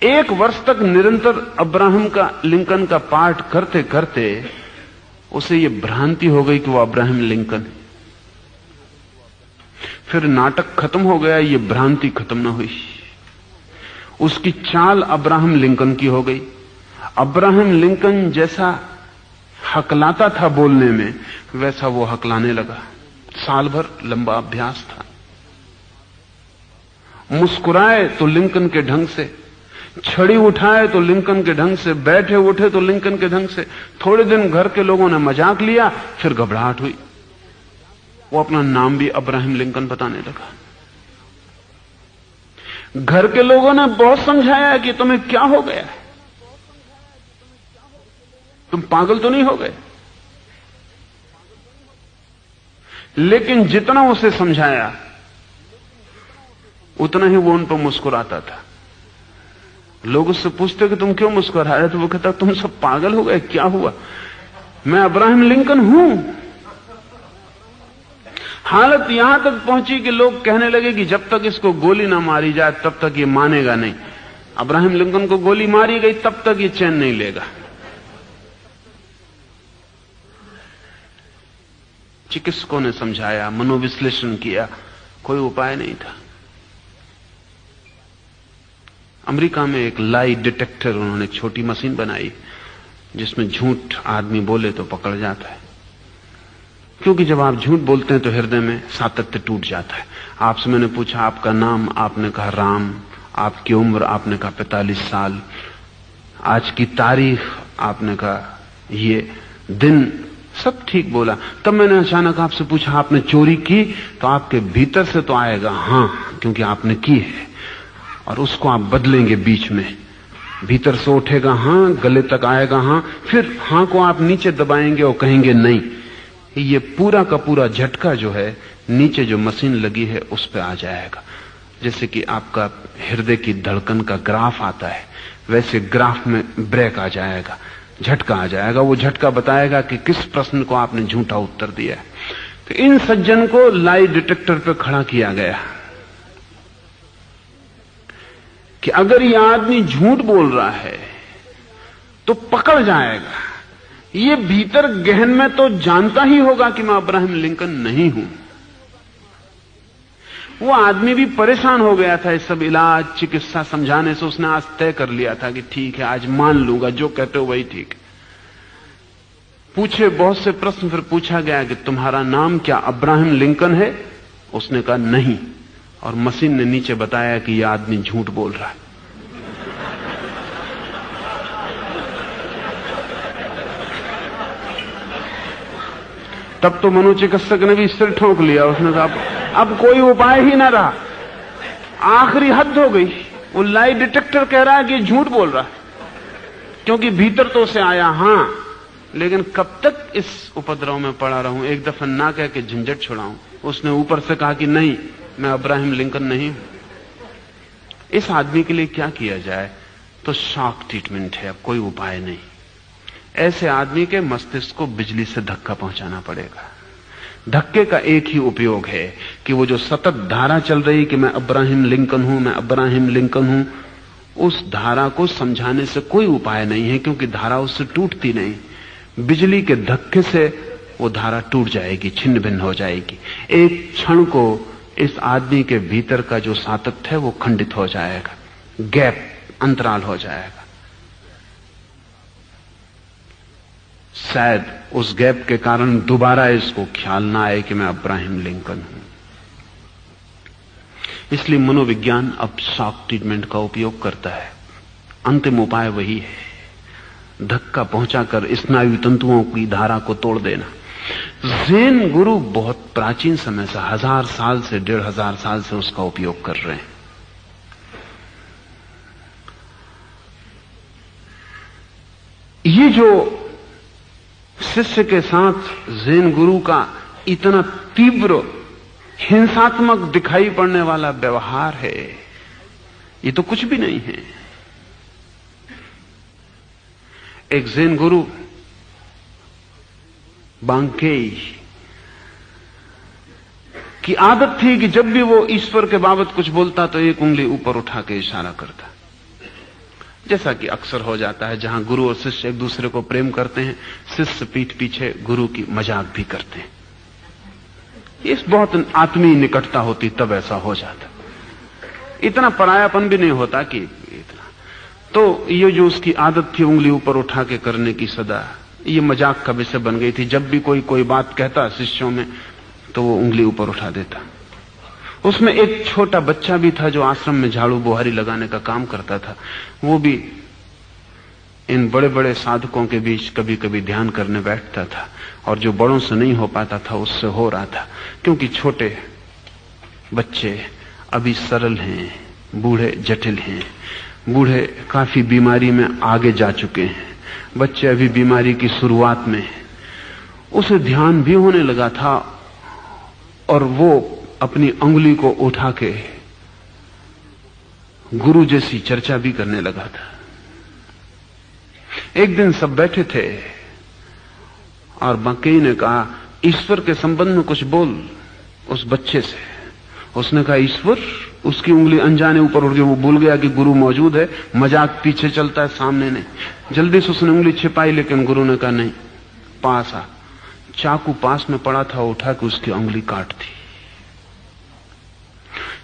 1 वर्ष तक निरंतर अब्राहम का लिंकन का पाठ करते करते उसे यह भ्रांति हो गई कि वो अब्राहम लिंकन है। फिर नाटक खत्म हो गया, ये भ्रांति खत्म ना हुई। उसकी चाल अब्राहम लिंकन की हो गई। अब्राहम लिंकन जैसा हकलाता था बोलने में, वैसा वो हकलाने लगा। साल भर लंबा अभ्यास था। मुस्कुराए तो लिंकन के ढंग से, छड़ी उठाए तो लिंकन के ढंग से, बैठे उठे तो लिंकन के ढंग से। थोड़े दिन घर के लोगों ने मजाक लिया, फिर घबराहट हुई। वो अपना नाम भी अब्राहम लिंकन बताने लगा। घर के लोगों ने बहुत समझाया कि तुम्हें क्या हो गया है, तुम पागल तो नहीं हो गए। लेकिन जितना उसे समझाया उतना ही वो उन पर मुस्कुराता था। लोग उससे पूछते कि तुम क्यों मुस्कुरा रहे? तो वो कहता तुम सब पागल हो गए, क्या हुआ? मैं अब्राहम लिंकन हूं। हालत यहां तक पहुंची कि लोग कहने लगे कि जब तक इसको गोली ना मारी जाए तब तक ये मानेगा नहीं। अब्राहम लिंकन को गोली मारी गई तब तक ये चैन नहीं लेगा। चिकित्सकों ने समझाया, मनोविश्लेषण किया, कोई उपाय नहीं था। अमेरिका में एक लाई डिटेक्टर, उन्होंने छोटी मशीन बनाई जिसमें झूठ आदमी बोले तो पकड़ जाता है। क्योंकि जब आप झूठ बोलते हैं तो हृदय में सातत्य टूट जाता है। आपसे मैंने पूछा आपका नाम, आपने कहा राम। आपकी उम्र, आपने कहा 45 साल। आज की तारीख, आपने कहा ये दिन, सब ठीक बोला। तब मैंने अचानक आपसे पूछा आपने चोरी की? तो आपके भीतर से तो आएगा हां, क्योंकि आपने की है, और उसको आप बदलेंगे बीच में। भीतर से उठेगा हां, गले तक आएगा हां, फिर हां को आप नीचे दबाएंगे और कहेंगे नहीं। ये पूरा का पूरा झटका जो है नीचे जो मशीन लगी है उस पे आ जाएगा। जैसे कि आपका हृदय की धड़कन का ग्राफ आता है, वैसे ग्राफ में ब्रेक आ जाएगा, झटका आ जाएगा। वो झटका बताएगा कि किस प्रश्न को आपने झूठा उत्तर दिया है। तो इन सज्जन को लाई डिटेक्टर पे खड़ा किया गया कि अगर यह आदमी झूठ बोल रहा है तो पकड़ जाएगा। ये भीतर गहन में तो जानता ही होगा कि मैं अब्राहम लिंकन नहीं हूं। वो आदमी भी परेशान हो गया था इस सब इलाज चिकित्सा समझाने से। उसने आज तय कर लिया था कि ठीक है, आज मान लूंगा, जो कहते हो वही ठीक। पूछे बहुत से प्रश्न, फिर पूछा गया कि तुम्हारा नाम क्या अब्राहम लिंकन है? उसने कहा नहीं, और मशीन ने नीचे बताया कि यह आदमी झूठ बोल रहा है। तब तो मनोचिकित्सक ने भी सिर ठोंक लिया। उसने कहा अब कोई उपाय ही ना रहा, आखिरी हद हो गई। वो लाई डिटेक्टर कह रहा है कि झूठ बोल रहा है, क्योंकि भीतर तो उसे आया हां, लेकिन कब तक इस उपद्रव में पड़ा रहूं, एक दफा ना कह के झंझट छुड़ाऊं। उसने ऊपर से कहा कि नहीं, मैं अब्राहम लिंकन नहीं हूं। इस आदमी के लिए क्या किया जाए? तो शॉक ट्रीटमेंट है, अब कोई उपाय नहीं। ऐसे आदमी के मस्तिष्क को बिजली से धक्का पहुंचाना पड़ेगा। धक्के का एक ही उपयोग है कि वो जो सतत धारा चल रही कि मैं अब्राहम लिंकन हूं, मैं अब्राहम लिंकन हूं, उस धारा को समझाने से कोई उपाय नहीं है, क्योंकि धारा उससे टूटती नहीं। बिजली के धक्के से वो धारा टूट जाएगी, छिन्न भिन्न हो जाएगी। एक क्षण को इस आदमी के भीतर का जो सातत्य है वो खंडित हो जाएगा, गैप, अंतराल हो जाएगा। शायद उस गैप के कारण दोबारा इसको ख्याल ना आए कि मैं अब्राहम लिंकन हूं। इसलिए मनोविज्ञान अब शॉक ट्रीटमेंट का उपयोग करता है। अंतिम उपाय वही है, धक्का पहुंचाकर स्नायु तंतुओं की धारा को तोड़ देना। ज़ेन गुरु बहुत प्राचीन समय से, 1000 साल से 1500 साल से उसका उपयोग कर रहे हैं। ये जो शिष्य के साथ ज़ेन गुरु का इतना तीव्र हिंसात्मक दिखाई पड़ने वाला व्यवहार है, ये तो कुछ भी नहीं है। एक ज़ेन गुरु बांकेई की आदत थी कि जब भी वो ईश्वर के बाबत कुछ बोलता तो एक उंगली ऊपर उठा के इशारा करता। जैसा कि अक्सर हो जाता है, जहां गुरु और शिष्य एक दूसरे को प्रेम करते हैं, शिष्य पीठ पीछे गुरु की मजाक भी करते हैं। इस बहुत आत्मीय निकटता होती तब ऐसा हो जाता, इतना परायापन भी नहीं होता कि इतना। तो ये जो उसकी आदत थी उंगली ऊपर उठा के करने की सदा, ये मजाक का विषय बन गई थी। जब भी कोई बात कहता शिष्यों में तो वो उंगली ऊपर उठा देता। उसमें एक छोटा बच्चा भी था जो आश्रम में झाड़ू बुहारी लगाने का काम करता था। वो भी इन बड़े बड़े साधकों के बीच कभी कभी ध्यान करने बैठता था, और जो बड़ों से नहीं हो पाता था उससे हो रहा था, क्योंकि छोटे बच्चे अभी सरल हैं, बूढ़े जटिल हैं। बूढ़े काफी बीमारी में आगे जा चुके हैं, बच्चे अभी बीमारी की शुरुआत में हैं। उसे ध्यान भी होने लगा था, और वो अपनी अंगुली को उठा के गुरु जैसी चर्चा भी करने लगा था। एक दिन सब बैठे थे और बांकेई ने कहा, ईश्वर के संबंध में कुछ बोल उस बच्चे से। उसने कहा, ईश्वर? उसकी उंगली अनजाने ऊपर उठ गई। वो भूल गया कि गुरु मौजूद है, मजाक पीछे चलता है, सामने नहीं। जल्दी से उसने उंगली छिपाई, लेकिन गुरु ने कहा, नहीं, पास आ। चाकू पास में पड़ा था, उठा के उसकी उंगली काट दी।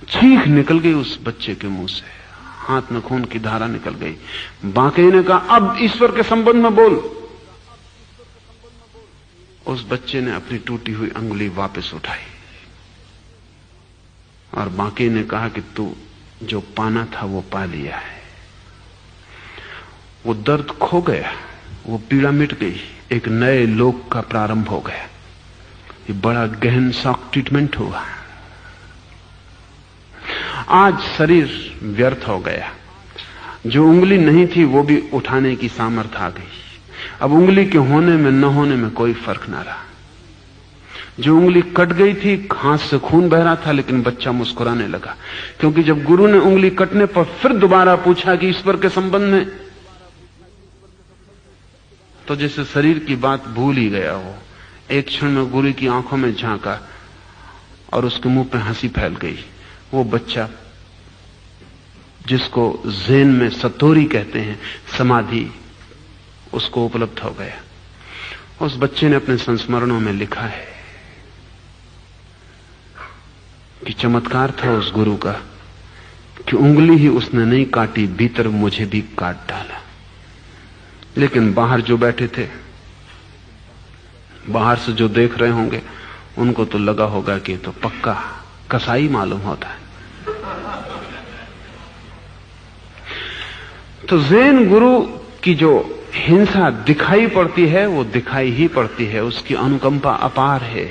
चीख निकल गई उस बच्चे के मुंह से, हाथ में खून की धारा निकल गई। बांकेई ने कहा, अब ईश्वर के संबंध में बोल। उस बच्चे ने अपनी टूटी हुई अंगुली वापस उठाई, और बांकेई ने कहा कि तू जो पाना था वो पा लिया है। वो दर्द खो गया, वो पीड़ा मिट गई, एक नए लोक का प्रारंभ हो गया। ये बड़ा गहन शॉक ट्रीटमेंट हुआ। आज शरीर व्यर्थ हो गया, जो उंगली नहीं थी वो भी उठाने की सामर्थ्य आ गई। अब उंगली के होने में न होने में कोई फर्क ना रहा। जो उंगली कट गई थी, हाथ से खून बह रहा था, लेकिन बच्चा मुस्कुराने लगा, क्योंकि जब गुरु ने उंगली कटने पर फिर दोबारा पूछा कि ईश्वर के संबंध में, तो जैसे शरीर की बात भूल ही गया हो। एक क्षण में गुरु की आंखों में झांका और उसके मुंह पे हंसी फैल गई। वो बच्चा जिसको ज़ेन में सतोरी कहते हैं, समाधि, उसको उपलब्ध हो गया। उस बच्चे ने अपने संस्मरणों में लिखा है कि चमत्कार था उस गुरु का कि उंगली ही उसने नहीं काटी, भीतर मुझे भी काट डाला। लेकिन बाहर जो बैठे थे, बाहर से जो देख रहे होंगे, उनको तो लगा होगा कि तो पक्का कसाई मालूम होता है। तो ज़ेन गुरु की जो हिंसा दिखाई पड़ती है वो दिखाई ही पड़ती है, उसकी अनुकंपा अपार है।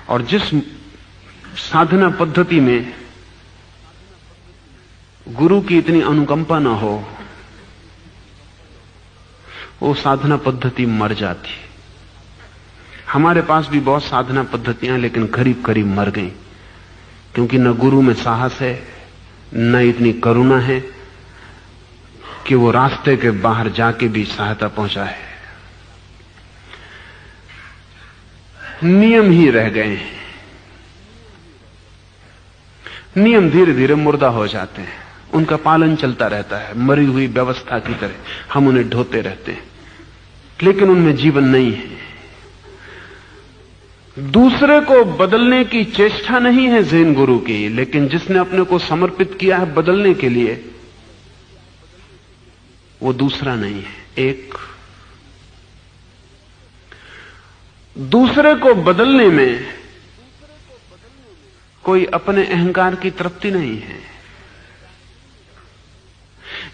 और जिस साधना पद्धति में गुरु की इतनी अनुकंपा न हो, वो साधना पद्धति मर जाती। हमारे पास भी बहुत साधना पद्धतियां, लेकिन करीब करीब मर गई, क्योंकि न गुरु में साहस है, न इतनी करुणा है कि वो रास्ते के बाहर जाके भी सहायता पहुंचाए। नियम ही रह गए हैं। नियम धीरे धीरे मुर्दा हो जाते हैं, उनका पालन चलता रहता है मरी हुई व्यवस्था की तरह। हम उन्हें ढोते रहते हैं, लेकिन उनमें जीवन नहीं है। दूसरे को बदलने की चेष्टा नहीं है ज़ेन गुरु की, लेकिन जिसने अपने को समर्पित किया है बदलने के लिए, वो दूसरा नहीं है। एक दूसरे को बदलने में कोई अपने अहंकार की तृप्ति नहीं है।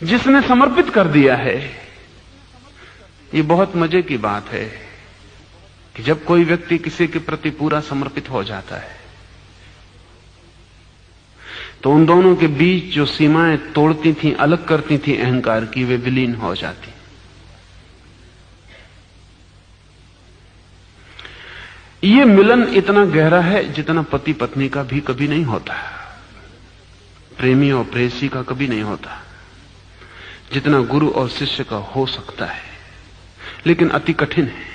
जिसने समर्पित कर दिया है, ये बहुत मजे की बात है कि जब कोई व्यक्ति किसी के प्रति पूरा समर्पित हो जाता है, तो उन दोनों के बीच जो सीमाएं तोड़ती थी, अलग करती थी अहंकार की, वे विलीन हो जाती। ये मिलन इतना गहरा है जितना पति पत्नी का भी कभी नहीं होता, प्रेमी और प्रेयसी का कभी नहीं होता, जितना गुरु और शिष्य का हो सकता है। लेकिन अति कठिन है,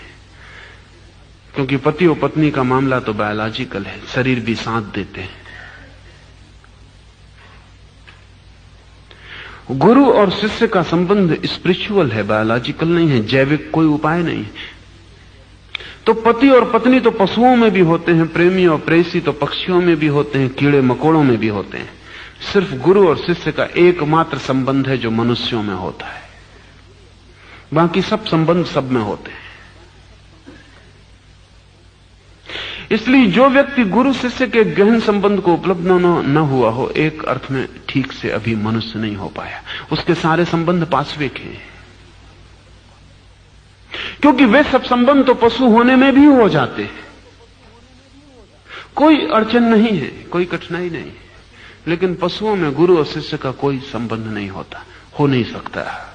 क्योंकि पति और पत्नी का मामला तो बायोलॉजिकल है, शरीर भी साथ देते हैं। गुरु और शिष्य का संबंध स्पिरिचुअल है, बायोलॉजिकल नहीं है, जैविक कोई उपाय नहीं है। तो पति और पत्नी तो पशुओं में भी होते हैं, प्रेमी और प्रेयसी तो पक्षियों में भी होते हैं, कीड़े मकोड़ों में भी होते हैं। सिर्फ गुरु और शिष्य का एकमात्र संबंध है जो मनुष्यों में होता है, बाकी सब संबंध सब में होते हैं। इसलिए जो व्यक्ति गुरु शिष्य के गहन संबंध को उपलब्ध न हुआ हो, एक अर्थ में ठीक से अभी मनुष्य नहीं हो पाया। उसके सारे संबंध पाशविक हैं, क्योंकि वे सब संबंध तो पशु होने में भी हो जाते हैं। कोई अड़चन नहीं है, कोई कठिनाई नहीं है, लेकिन पशुओं में गुरु और शिष्य का कोई संबंध नहीं होता, हो नहीं सकता।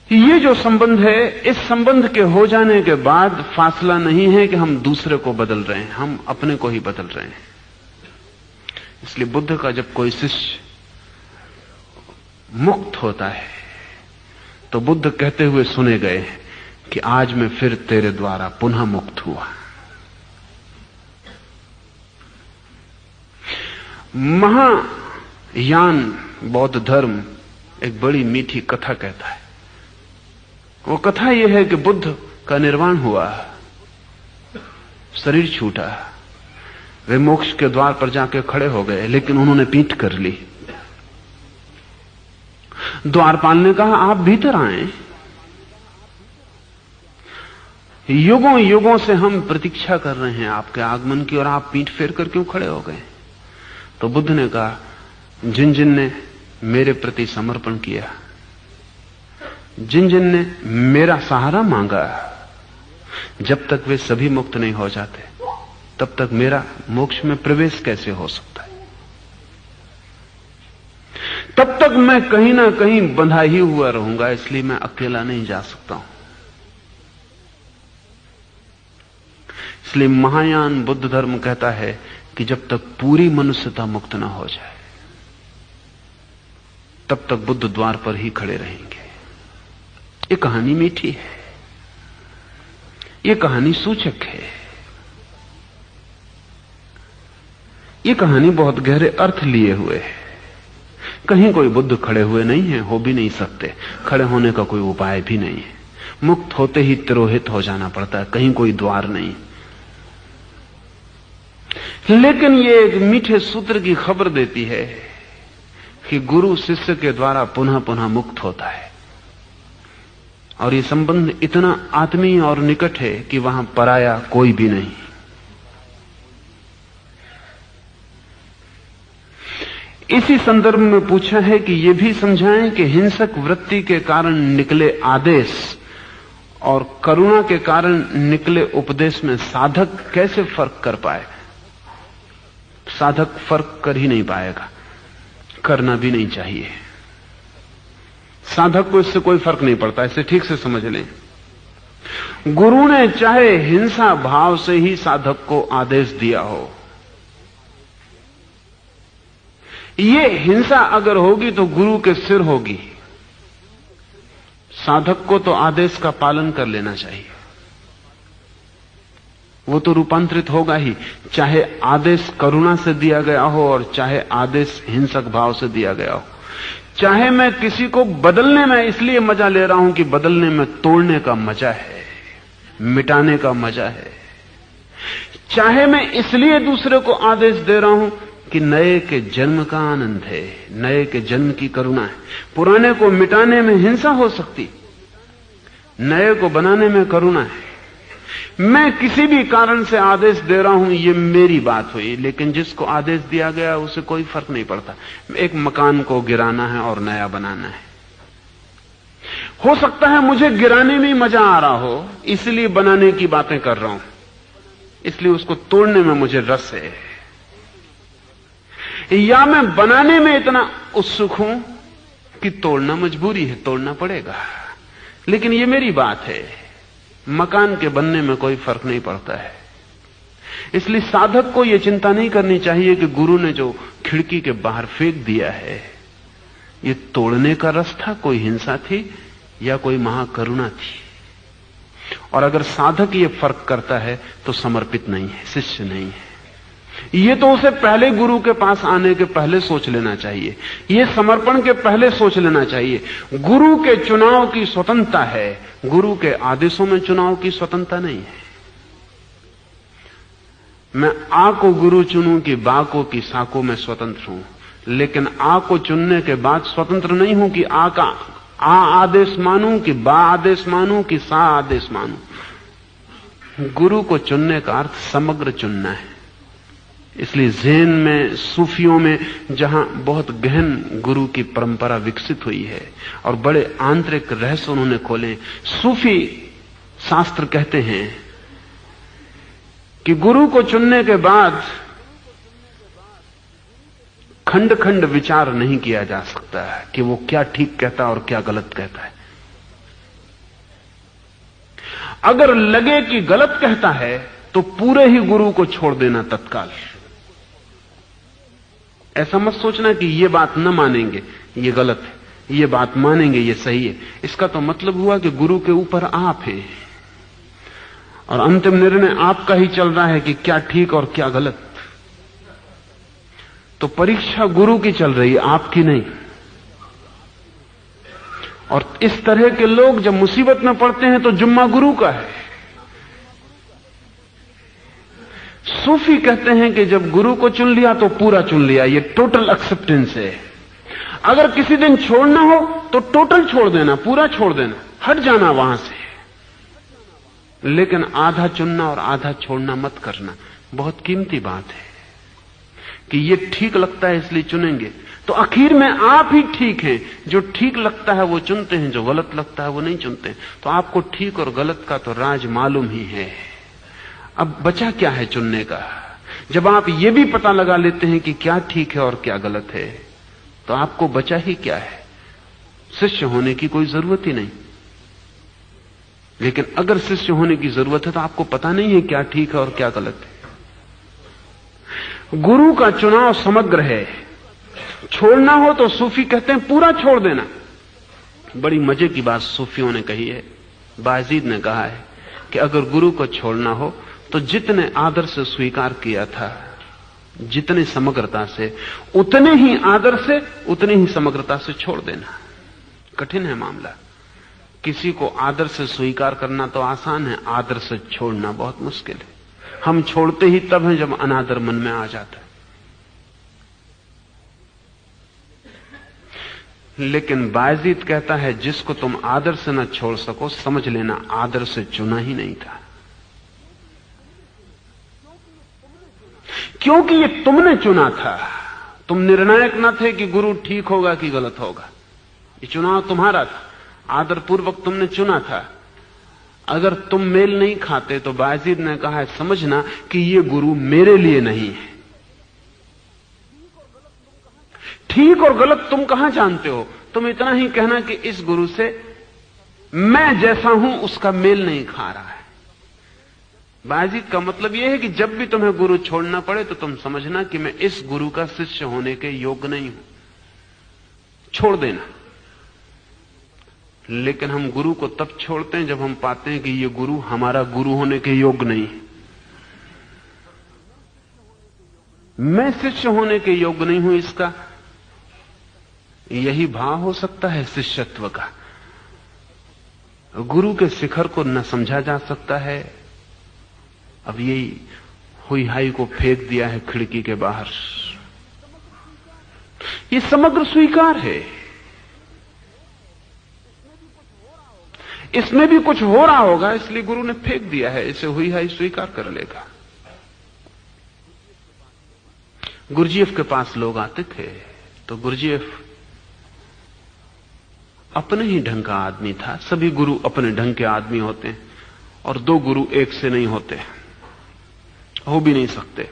ये जो संबंध है, इस संबंध के हो जाने के बाद फासला नहीं है कि हम दूसरे को बदल रहे हैं, हम अपने को ही बदल रहे हैं। इसलिए बुद्ध का जब कोई शिष्य मुक्त होता है, तो बुद्ध कहते हुए सुने गए कि आज मैं फिर तेरे द्वारा पुनः मुक्त हुआ। महायान बौद्ध धर्म एक बड़ी मीठी कथा कहता है। वो कथा यह है कि बुद्ध का निर्वाण हुआ, शरीर छूटा, वे मोक्ष के द्वार पर जाके खड़े हो गए, लेकिन उन्होंने पीठ कर ली। द्वारपाल ने कहा, आप भीतर आए, युगों युगों से हम प्रतीक्षा कर रहे हैं आपके आगमन की, और आप पीठ फेर कर क्यों खड़े हो गए? तो बुद्ध ने कहा, जिन जिन ने मेरे प्रति समर्पण किया, जिन जिन ने मेरा सहारा मांगा, जब तक वे सभी मुक्त नहीं हो जाते, तब तक मेरा मोक्ष में प्रवेश कैसे हो सकता है? तब तक मैं कहीं ना कहीं बंधा ही हुआ रहूंगा, इसलिए मैं अकेला नहीं जा सकता हूं। इसलिए महायान बुद्ध धर्म कहता है कि जब तक पूरी मनुष्यता मुक्त ना हो जाए, तब तक बुद्ध द्वार पर ही खड़े रहेंगे। ये कहानी मीठी है, ये कहानी सूचक है, ये कहानी बहुत गहरे अर्थ लिए हुए है। कहीं कोई बुद्ध खड़े हुए नहीं है, हो भी नहीं सकते, खड़े होने का कोई उपाय भी नहीं है। मुक्त होते ही तिरोहित हो जाना पड़ता है, कहीं कोई द्वार नहीं। लेकिन ये एक मीठे सूत्र की खबर देती है कि गुरु शिष्य के द्वारा पुनः पुनः मुक्त होता है, और ये संबंध इतना आत्मीय और निकट है कि वहां पराया कोई भी नहीं। इसी संदर्भ में पूछा है कि यह भी समझाएं कि हिंसक वृत्ति के कारण निकले आदेश और करुणा के कारण निकले उपदेश में साधक कैसे फर्क कर पाए। साधक फर्क कर ही नहीं पाएगा, करना भी नहीं चाहिए। साधक को इससे कोई फर्क नहीं पड़ता, इसे ठीक से समझ लें। गुरु ने चाहे हिंसा भाव से ही साधक को आदेश दिया हो, ये हिंसा अगर होगी तो गुरु के सिर होगी। साधक को तो आदेश का पालन कर लेना चाहिए, वो तो रूपांतरित होगा ही, चाहे आदेश करुणा से दिया गया हो और चाहे आदेश हिंसक भाव से दिया गया हो। चाहे मैं किसी को बदलने में इसलिए मजा ले रहा हूं कि बदलने में तोड़ने का मजा है, मिटाने का मजा है। चाहे मैं इसलिए दूसरे को आदेश दे रहा हूं कि नए के जन्म का आनंद है, नए के जन्म की करुणा है। पुराने को मिटाने में हिंसा हो सकती, नए को बनाने में करुणा है। मैं किसी भी कारण से आदेश दे रहा हूं, ये मेरी बात हुई, लेकिन जिसको आदेश दिया गया उसे कोई फर्क नहीं पड़ता। एक मकान को गिराना है और नया बनाना है, हो सकता है मुझे गिराने में मजा आ रहा हो, इसलिए बनाने की बातें कर रहा हूं, इसलिए उसको तोड़ने में मुझे रस है। या मैं बनाने में इतना उत्सुक हूं कि तोड़ना मजबूरी है, तोड़ना पड़ेगा, लेकिन ये मेरी बात है। मकान के बनने में कोई फर्क नहीं पड़ता है। इसलिए साधक को यह चिंता नहीं करनी चाहिए कि गुरु ने जो खिड़की के बाहर फेंक दिया है ये तोड़ने का रस था, कोई हिंसा थी या कोई महाकरुणा थी। और अगर साधक ये फर्क करता है तो समर्पित नहीं है, शिष्य नहीं है। ये तो उसे पहले गुरु के पास आने के पहले सोच लेना चाहिए, ये समर्पण के पहले सोच लेना चाहिए। गुरु के चुनाव की स्वतंत्रता है, गुरु के आदेशों में चुनाव की स्वतंत्रता नहीं है। मैं आ को गुरु चुनूं कि बा को कि सा को मैं स्वतंत्र हूं, लेकिन आ को चुनने के बाद स्वतंत्र नहीं हूं कि आ का आ आदेश मानूं कि बा आदेश मानूं कि सा आदेश मानूं। गुरु को चुनने का अर्थ समग्र चुनना है। इसलिए ज़ेन में, सूफियों में, जहां बहुत गहन गुरु की परंपरा विकसित हुई है और बड़े आंतरिक रहस्य उन्होंने खोले, सूफी शास्त्र कहते हैं कि गुरु को चुनने के बाद खंड खंड विचार नहीं किया जा सकता है कि वो क्या ठीक कहता है और क्या गलत कहता है। अगर लगे कि गलत कहता है तो पूरे ही गुरु को छोड़ देना तत्काल। ऐसा मत सोचना कि ये बात न मानेंगे ये गलत है, ये बात मानेंगे ये सही है। इसका तो मतलब हुआ कि गुरु के ऊपर आप हैं और अंतिम निर्णय आपका ही चल रहा है कि क्या ठीक और क्या गलत। तो परीक्षा गुरु की चल रही है, आपकी नहीं। और इस तरह के लोग जब मुसीबत में पड़ते हैं तो जुम्मा गुरु का है। सूफी कहते हैं कि जब गुरु को चुन लिया तो पूरा चुन लिया, ये टोटल एक्सेप्टेंस है। अगर किसी दिन छोड़ना हो तो टोटल छोड़ देना, पूरा छोड़ देना, हट जाना वहां से। लेकिन आधा चुनना और आधा छोड़ना मत करना। बहुत कीमती बात है कि ये ठीक लगता है इसलिए चुनेंगे, तो आखिर में आप ही ठीक हैं। जो ठीक लगता है वो चुनते हैं, जो गलत लगता है वो नहीं चुनते। तो आपको ठीक और गलत का तो राज मालूम ही है। अब बचा क्या है चुनने का? जब आप ये भी पता लगा लेते हैं कि क्या ठीक है और क्या गलत है, तो आपको बचा ही क्या है? शिष्य होने की कोई जरूरत ही नहीं। लेकिन अगर शिष्य होने की जरूरत है तो आपको पता नहीं है क्या ठीक है और क्या गलत है। गुरु का चुनाव समग्र है। छोड़ना हो तो सूफी कहते हैं पूरा छोड़ देना। बड़ी मजे की बात सूफियों ने कही है। बायजीद ने कहा है कि अगर गुरु को छोड़ना हो तो जितने आदर से स्वीकार किया था, जितने समग्रता से, उतने ही आदर से, उतनी ही समग्रता से छोड़ देना। कठिन है मामला। किसी को आदर से स्वीकार करना तो आसान है, आदर से छोड़ना बहुत मुश्किल है। हम छोड़ते ही तब हैं जब अनादर मन में आ जाता है। लेकिन बायजीद कहता है जिसको तुम आदर से न छोड़ सको, समझ लेना आदर से चुना ही नहीं था। क्योंकि ये तुमने चुना था। तुम निर्णायक न थे कि गुरु ठीक होगा कि गलत होगा। ये चुनाव तुम्हारा था, आदर पूर्वक तुमने चुना था। अगर तुम मेल नहीं खाते तो बायजीद ने कहा है समझना कि ये गुरु मेरे लिए नहीं है, ठीक और गलत तुम कहां जानते हो? तुम इतना ही कहना कि इस गुरु से मैं जैसा हूं उसका मेल नहीं खा रहा है। बातचीत का मतलब यह है कि जब भी तुम्हें गुरु छोड़ना पड़े तो तुम समझना कि मैं इस गुरु का शिष्य होने के योग्य नहीं हूं, छोड़ देना। लेकिन हम गुरु को तब छोड़ते हैं जब हम पाते हैं कि ये गुरु हमारा गुरु होने के योग्य नहीं है। मैं शिष्य होने के योग्य नहीं हूं, इसका यही भाव हो सकता है शिष्यत्व का। गुरु के शिखर को न समझा जा सकता है। अब यही हुई हाई को फेंक दिया है खिड़की के बाहर। ये समग्र स्वीकार है, इसमें भी कुछ हो रहा होगा, इसलिए गुरु ने फेंक दिया है। इसे हुई हाई स्वीकार कर लेगा। गुरुजीएफ के पास लोग आते थे तो गुरुजीएफ अपने ही ढंग का आदमी था। सभी गुरु अपने ढंग के आदमी होते हैं और दो गुरु एक से नहीं होते, हो भी नहीं सकते,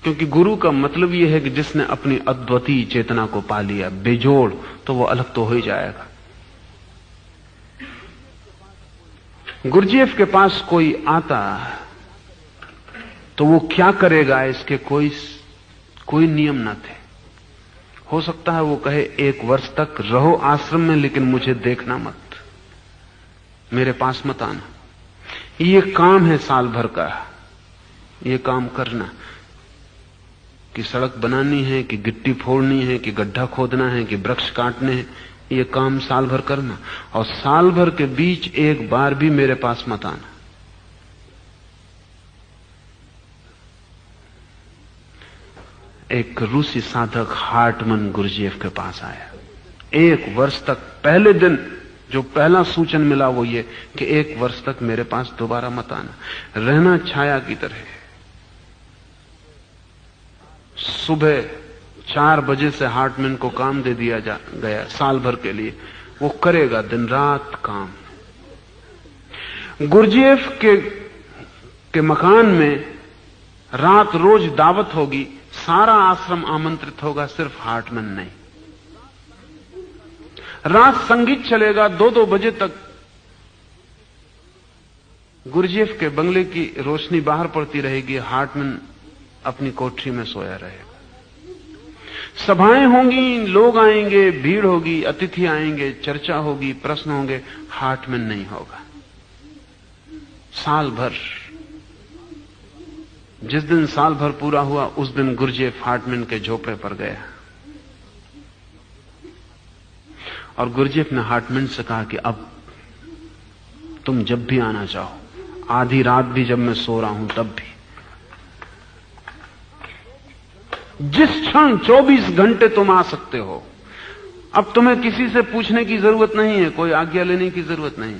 क्योंकि गुरु का मतलब यह है कि जिसने अपनी अद्वितीय चेतना को पा लिया बेजोड़, तो वो अलग तो हो ही जाएगा। गुरुजीएफ के पास कोई आता तो वो क्या करेगा इसके कोई नियम न थे। हो सकता है वो कहे 1 वर्ष तक रहो आश्रम में, लेकिन मुझे देखना मत, मेरे पास मत आना। ये काम है साल भर का, ये काम करना कि सड़क बनानी है, कि गिट्टी फोड़नी है, कि गड्ढा खोदना है, कि वृक्ष काटने हैं, ये काम साल भर करना। और साल भर के बीच एक बार भी मेरे पास मत आना। एक रूसी साधक हार्टमन गुरुजीएफ के पास आया। 1 वर्ष तक, पहले दिन जो पहला सूचन मिला वो ये कि 1 वर्ष तक मेरे पास दोबारा मत आना, रहना छाया की तरह। सुबह 4 बजे से हार्टमैन को काम दे दिया गया साल भर के लिए, वो करेगा दिन रात काम। गुरुजीएफ के मकान में रात रोज दावत होगी, सारा आश्रम आमंत्रित होगा, सिर्फ हार्टमैन नहीं। रात संगीत चलेगा 2-2 बजे तक। गुरुजीएफ के बंगले की रोशनी बाहर पड़ती रहेगी, हार्टमैन अपनी कोठरी में सोया रहेगा। सभाएं होंगी, लोग आएंगे, भीड़ होगी, अतिथि आएंगे, चर्चा होगी, प्रश्न होंगे, हार्टमैन नहीं होगा। साल भर। जिस दिन साल भर पूरा हुआ उस दिन गुरुजीएफ हार्टमैन के झोपड़े पर गया और गुरुजीएफ ने हार्टमैन से कहा कि अब तुम जब भी आना चाहो, आधी रात भी जब मैं सो रहा हूं तब भी, जिस क्षण 24 घंटे तुम आ सकते हो। अब तुम्हें किसी से पूछने की जरूरत नहीं है, कोई आज्ञा लेने की जरूरत नहीं।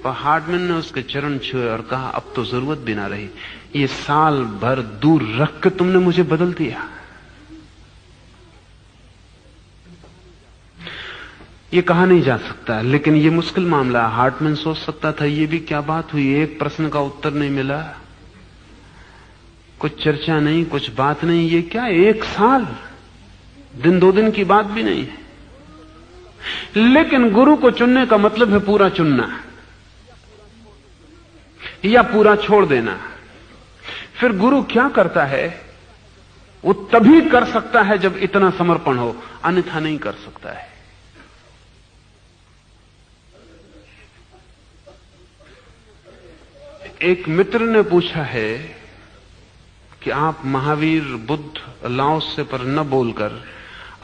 पर हार्टमैन ने उसके चरण छुए और कहा अब तो जरूरत भी ना रही, ये साल भर दूर रख के तुमने मुझे बदल दिया। ये कहा नहीं जा सकता, लेकिन ये मुश्किल मामला। हार्टमैन सोच सकता था ये भी क्या बात हुई, एक प्रश्न का उत्तर नहीं मिला, कुछ चर्चा नहीं, कुछ बात नहीं, ये क्या 1 साल, दिन 2 दिन की बात भी नहीं है। लेकिन गुरु को चुनने का मतलब है पूरा चुनना या पूरा छोड़ देना। फिर गुरु क्या करता है, वो तभी कर सकता है जब इतना समर्पण हो, अन्यथा नहीं कर सकता है। एक मित्र ने पूछा है कि आप महावीर, बुद्ध, लाओसे पर न बोलकर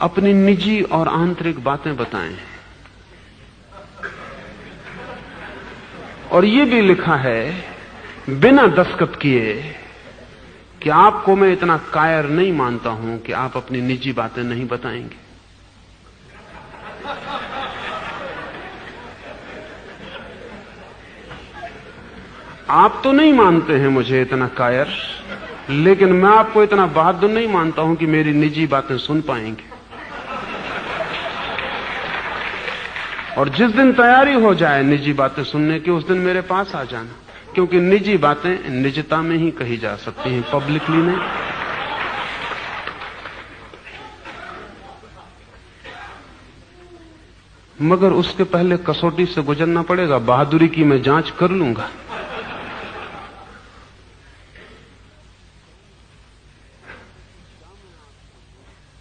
अपनी निजी और आंतरिक बातें बताएं। और ये भी लिखा है बिना दस्तखत किए कि आपको मैं इतना कायर नहीं मानता हूं कि आप अपनी निजी बातें नहीं बताएंगे। आप तो नहीं मानते हैं मुझे इतना कायर, लेकिन मैं आपको इतना बहादुर नहीं मानता हूं कि मेरी निजी बातें सुन पाएंगे। और जिस दिन तैयारी हो जाए निजी बातें सुनने की, उस दिन मेरे पास आ जाना, क्योंकि निजी बातें निजता में ही कही जा सकती हैं, पब्लिकली नहीं। मगर उसके पहले कसौटी से गुजरना पड़ेगा। बहादुरी की मैं जांच कर लूंगा।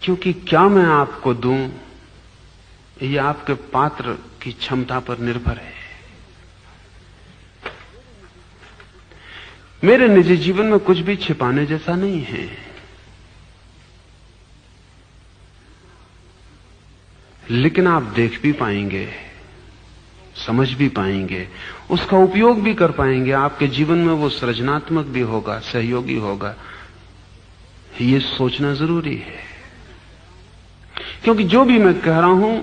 क्योंकि क्या मैं आपको दूं, यह आपके पात्र की क्षमता पर निर्भर है। मेरे निजी जीवन में कुछ भी छिपाने जैसा नहीं है। लेकिन आप देख भी पाएंगे, समझ भी पाएंगे, उसका उपयोग भी कर पाएंगे। आपके जीवन में वो सृजनात्मक भी होगा, सहयोगी होगा। ये सोचना जरूरी है, क्योंकि जो भी मैं कह रहा हूं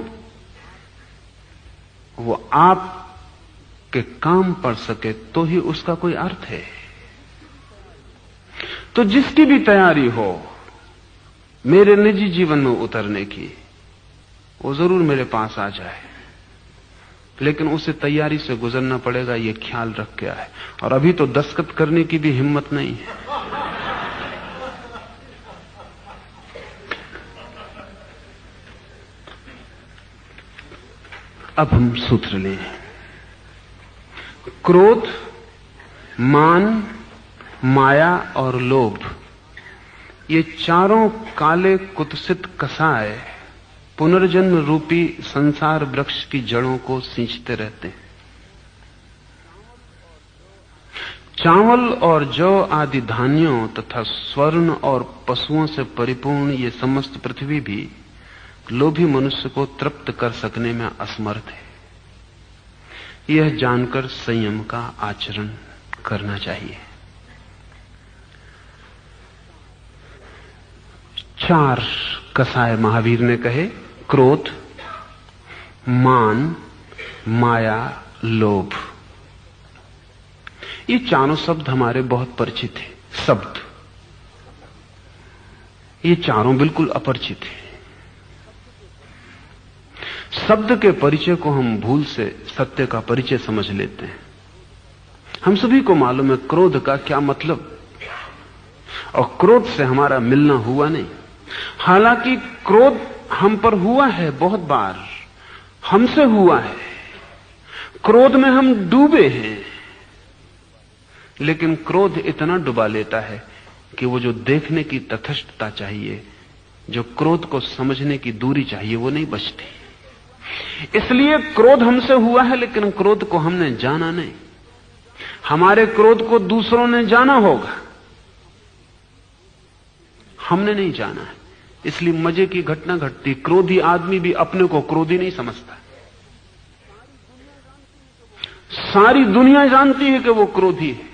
वो आपके काम पड़ सके तो ही उसका कोई अर्थ है। तो जिसकी भी तैयारी हो मेरे निजी जीवन में उतरने की, वो जरूर मेरे पास आ जाए। लेकिन उसे तैयारी से गुजरना पड़ेगा, ये ख्याल रख के आए। और अभी तो दस्तखत करने की भी हिम्मत नहीं है। अब हम सूत्र लें। क्रोध, मान, माया और लोभ, ये चारों काले कुत्सित कसाय पुनर्जन्म रूपी संसार वृक्ष की जड़ों को सींचते रहते हैं। चावल और जौ आदि धान्यों तथा स्वर्ण और पशुओं से परिपूर्ण ये समस्त पृथ्वी भी लोभी मनुष्य को तृप्त कर सकने में असमर्थ है। यह जानकर संयम का आचरण करना चाहिए। 4 कसाय महावीर ने कहे, क्रोध, मान, माया, लोभ। ये चारों शब्द हमारे बहुत परिचित हैं। शब्द ये चारों बिल्कुल अपरिचित हैं। शब्द के परिचय को हम भूल से सत्य का परिचय समझ लेते हैं। हम सभी को मालूम है क्रोध का क्या मतलब, और क्रोध से हमारा मिलना हुआ नहीं। हालांकि क्रोध हम पर हुआ है, बहुत बार हमसे हुआ है। क्रोध में हम डूबे हैं, लेकिन क्रोध इतना डुबा लेता है कि वो जो देखने की तटस्थता चाहिए, जो क्रोध को समझने की दूरी चाहिए, वो नहीं बचती। इसलिए क्रोध हमसे हुआ है, लेकिन क्रोध को हमने जाना नहीं। हमारे क्रोध को दूसरों ने जाना होगा, हमने नहीं जाना है। इसलिए मजे की घटना घटती, क्रोधी आदमी भी अपने को क्रोधी नहीं समझता। सारी दुनिया जानती है कि वो क्रोधी है,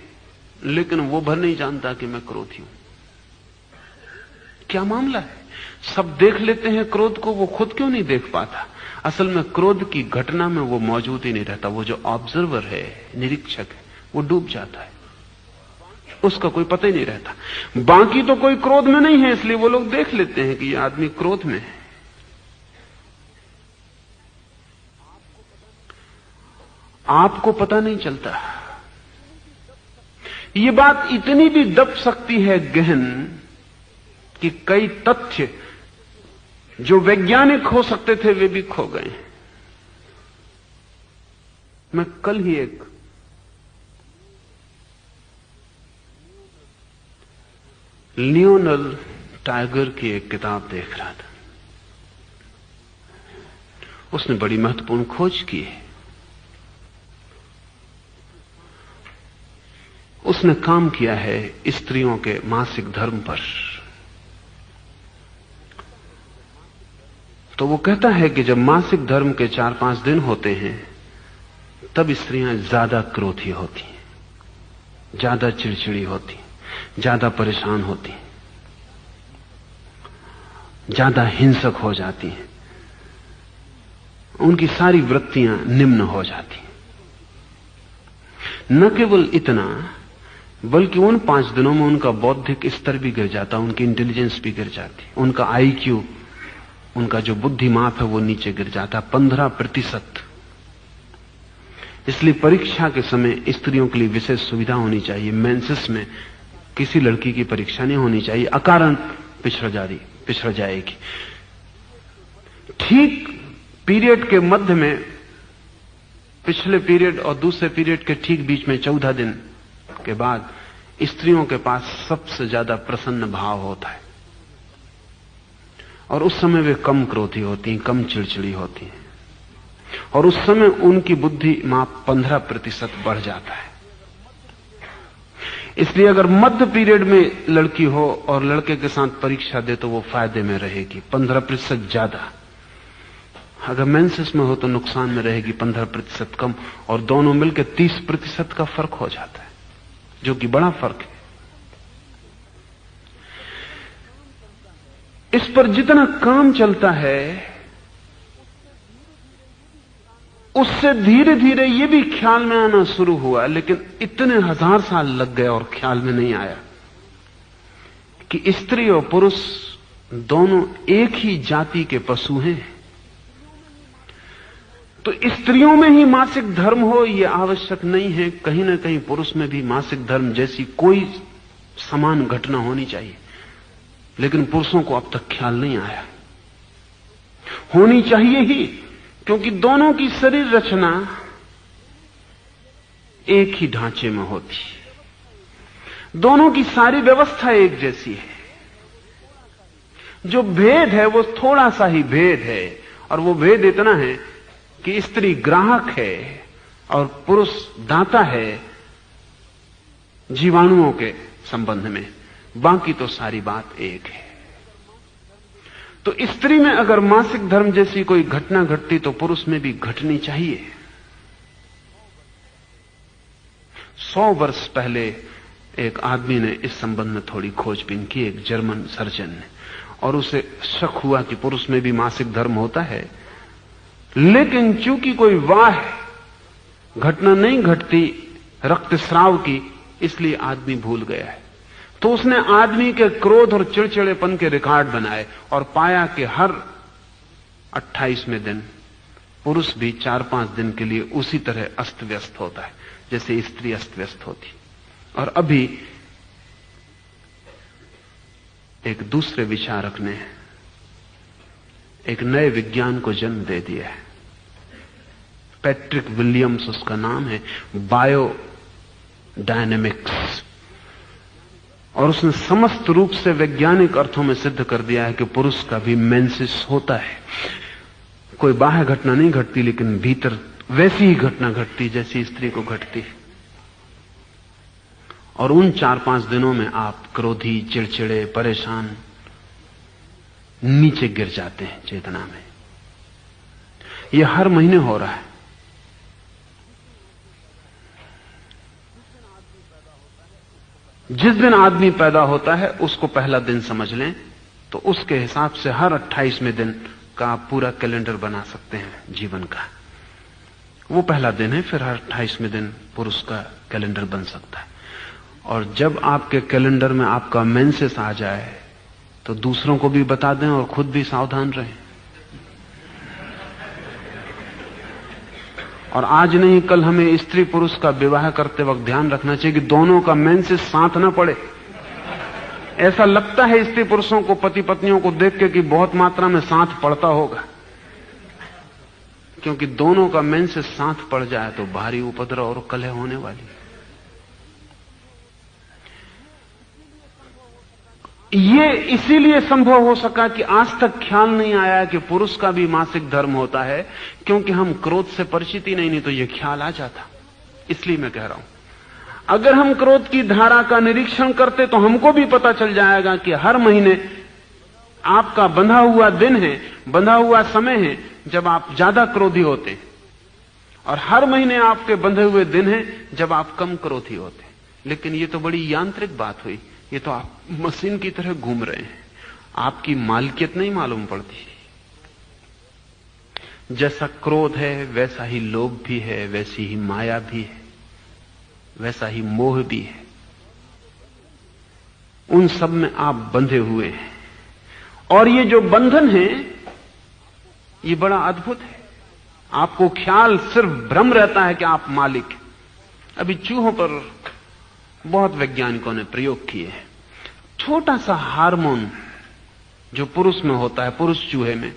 लेकिन वो भर नहीं जानता कि मैं क्रोधी हूं। क्या मामला है? सब देख लेते हैं क्रोध को, वो खुद क्यों नहीं देख पाता? असल में क्रोध की घटना में वो मौजूद ही नहीं रहता। वो जो ऑब्जर्वर है, निरीक्षक है, वो डूब जाता है, उसका कोई पता ही नहीं रहता। बाकी तो कोई क्रोध में नहीं है, इसलिए वो लोग देख लेते हैं कि ये आदमी क्रोध में है। आपको पता नहीं चलता। ये बात इतनी भी दब सकती है गहन कि कई तथ्य जो वैज्ञानिक हो सकते थे वे भी खो गए। मैं कल ही एक लियोनेल टाइगर की एक किताब देख रहा था। उसने बड़ी महत्वपूर्ण खोज की है। उसने काम किया है स्त्रियों के मासिक धर्म पर। तो वो कहता है कि जब मासिक धर्म के 4-5 दिन होते हैं, तब स्त्रियां ज्यादा क्रोधी होती हैं, ज्यादा चिड़चिड़ी होती हैं, ज्यादा परेशान होती हैं, ज्यादा हिंसक हो जाती हैं, उनकी सारी वृत्तियां निम्न हो जाती हैं। न केवल इतना, बल्कि उन 5 दिनों में उनका बौद्धिक स्तर भी गिर जाता, उनकी इंटेलिजेंस भी गिर जाती, उनका आईक्यू, उनका जो बुद्धि माप है वो नीचे गिर जाता 15%। इसलिए परीक्षा के समय स्त्रियों के लिए विशेष सुविधा होनी चाहिए। मेंसेस में किसी लड़की की परीक्षा नहीं होनी चाहिए, अकारण पिछड़ जाएगी। ठीक पीरियड के मध्य में, पिछले पीरियड और दूसरे पीरियड के ठीक बीच में 14 दिन के बाद स्त्रियों के पास सबसे ज्यादा प्रसन्न भाव होता है, और उस समय वे कम क्रोधी होती हैं, कम चिड़चिड़ी होती हैं, और उस समय उनकी बुद्धि माप 15% बढ़ जाता है। इसलिए अगर मध्य पीरियड में लड़की हो और लड़के के साथ परीक्षा दे तो वो फायदे में रहेगी 15% ज्यादा। अगर मेंसेस में हो तो नुकसान में रहेगी 15% कम, और दोनों मिलकर 30% का फर्क हो जाता है, जो कि बड़ा फर्क है। इस पर जितना काम चलता है उससे धीरे धीरे ये भी ख्याल में आना शुरू हुआ, लेकिन इतने 1000 साल लग गए और ख्याल में नहीं आया कि स्त्री और पुरुष दोनों एक ही जाति के पशु हैं। तो स्त्रियों में ही मासिक धर्म हो यह आवश्यक नहीं है, कहीं ना कहीं पुरुष में भी मासिक धर्म जैसी कोई समान घटना होनी चाहिए, लेकिन पुरुषों को अब तक ख्याल नहीं आया। होनी चाहिए ही, क्योंकि दोनों की शरीर रचना एक ही ढांचे में होती है, दोनों की सारी व्यवस्था एक जैसी है। जो भेद है वो थोड़ा सा ही भेद है, और वो भेद इतना है कि स्त्री ग्राहक है और पुरुष दाता है जीवाणुओं के संबंध में, बाकी तो सारी बात एक है। तो स्त्री में अगर मासिक धर्म जैसी कोई घटना घटती तो पुरुष में भी घटनी चाहिए। 100 वर्ष पहले एक आदमी ने इस संबंध में थोड़ी खोजबीन की, एक जर्मन सर्जन ने, और उसे शक हुआ कि पुरुष में भी मासिक धर्म होता है, लेकिन चूंकि कोई वाह घटना नहीं घटती रक्तस्राव की, इसलिए आदमी भूल गया है। तो उसने आदमी के क्रोध और चिड़चिड़ेपन के रिकॉर्ड बनाए और पाया कि हर 28वें दिन पुरुष भी 4-5 दिन के लिए उसी तरह अस्त व्यस्त होता है जैसे स्त्री अस्त व्यस्त होती। और अभी एक दूसरे विचारक ने एक नए विज्ञान को जन्म दे दिया है। पैट्रिक विलियम्स उसका नाम है, बायो डायनेमिक्स। और उसने समस्त रूप से वैज्ञानिक अर्थों में सिद्ध कर दिया है कि पुरुष का भी मेंसेस होता है। कोई बाह्य घटना नहीं घटती, लेकिन भीतर वैसी ही घटना घटती जैसी स्त्री को घटती है। और उन 4-5 दिनों में आप क्रोधी, चिड़चिड़े, परेशान, नीचे गिर जाते हैं चेतना में। यह हर महीने हो रहा है। जिस दिन आदमी पैदा होता है उसको पहला दिन समझ लें, तो उसके हिसाब से हर 28वें दिन का आप पूरा कैलेंडर बना सकते हैं जीवन का। वो पहला दिन है, फिर हर 28वें दिन पुरुष का कैलेंडर बन सकता है। और जब आपके कैलेंडर में आपका मेंसेस आ जाए तो दूसरों को भी बता दें और खुद भी सावधान रहें। और आज नहीं कल हमें स्त्री पुरुष का विवाह करते वक्त ध्यान रखना चाहिए कि दोनों का मेंसेस साथ ना पड़े। ऐसा लगता है स्त्री पुरुषों को, पति पत्नियों को देख के कि बहुत मात्रा में साथ पड़ता होगा, क्योंकि दोनों का मेंसेस साथ पड़ जाए तो भारी उपद्रव और कलह होने वाली। ये इसीलिए संभव हो सका कि आज तक ख्याल नहीं आया कि पुरुष का भी मासिक धर्म होता है, क्योंकि हम क्रोध से परिचित ही नहीं तो ये ख्याल आ जाता। इसलिए मैं कह रहा हूं, अगर हम क्रोध की धारा का निरीक्षण करते तो हमको भी पता चल जाएगा कि हर महीने आपका बंधा हुआ दिन है, बंधा हुआ समय है जब आप ज्यादा क्रोधी होते, और हर महीने आपके बंधे हुए दिन है जब आप कम क्रोधी होते। लेकिन ये तो बड़ी यांत्रिक बात हुई, ये तो आप मशीन की तरह घूम रहे हैं, आपकी मालिकियत नहीं मालूम पड़ती। जैसा क्रोध है वैसा ही लोभ भी है, वैसी ही माया भी है, वैसा ही मोह भी है। उन सब में आप बंधे हुए हैं, और ये जो बंधन है ये बड़ा अद्भुत है। आपको ख्याल सिर्फ भ्रम रहता है कि आप मालिक हैं। अभी चूहों पर बहुत वैज्ञानिकों ने प्रयोग किए हैं। छोटा सा हार्मोन जो पुरुष में होता है, पुरुष चूहे में,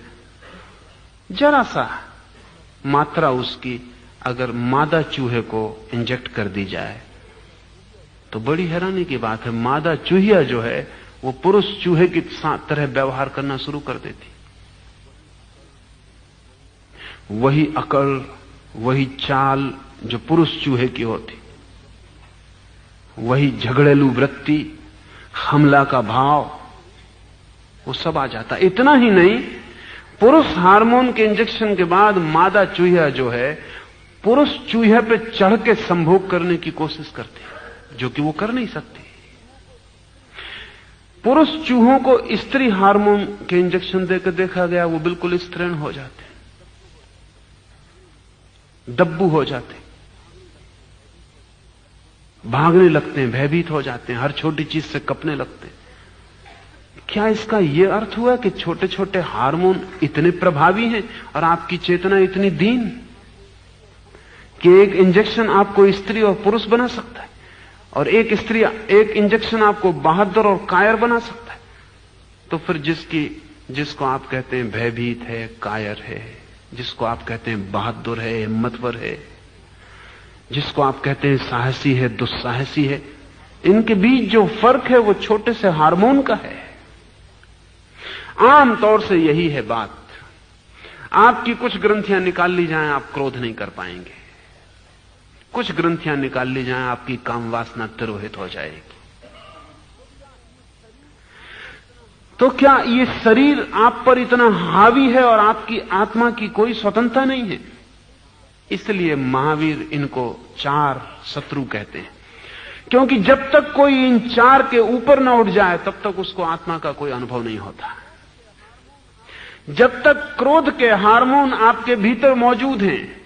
जरा सा मात्रा उसकी अगर मादा चूहे को इंजेक्ट कर दी जाए तो बड़ी हैरानी की बात है, मादा चूहिया जो है वो पुरुष चूहे की तरह व्यवहार करना शुरू कर देती। वही अकड़, वही चाल जो पुरुष चूहे की होती, वही झगड़ेलू वृत्ति, हमला का भाव, वो सब आ जाता। इतना ही नहीं, पुरुष हार्मोन के इंजेक्शन के बाद मादा चूहिया जो है पुरुष चूहे पे चढ़ के संभोग करने की कोशिश करती है, जो कि वो कर नहीं सकती। पुरुष चूहों को स्त्री हार्मोन के इंजेक्शन देकर देखा गया, वो बिल्कुल स्त्रीण हो जाते, दब्बू हो जाते, भागने लगते हैं, भयभीत हो जाते हैं, हर छोटी चीज से कपने लगते हैं। क्या इसका यह अर्थ हुआ कि छोटे छोटे हार्मोन इतने प्रभावी हैं और आपकी चेतना इतनी दीन कि एक इंजेक्शन आपको स्त्री और पुरुष बना सकता है, और एक इंजेक्शन आपको बहादुर और कायर बना सकता है? तो फिर जिसको आप कहते हैं भयभीत है, कायर है, जिसको आप कहते हैं बहादुर है, हिम्मतवर है, जिसको आप कहते हैं साहसी है, दुस्साहसी है, इनके बीच जो फर्क है वो छोटे से हार्मोन का है। आम तौर से यही है बात। आपकी कुछ ग्रंथियां निकाल ली जाएं, आप क्रोध नहीं कर पाएंगे। कुछ ग्रंथियां निकाल ली जाएं, आपकी काम वासना तिरोहित हो जाएगी। तो क्या ये शरीर आप पर इतना हावी है और आपकी आत्मा की कोई स्वतंत्रता नहीं है? इसलिए महावीर इनको चार शत्रु कहते हैं, क्योंकि जब तक कोई इन चार के ऊपर न उठ जाए तब तक उसको आत्मा का कोई अनुभव नहीं होता। जब तक क्रोध के हार्मोन आपके भीतर मौजूद हैं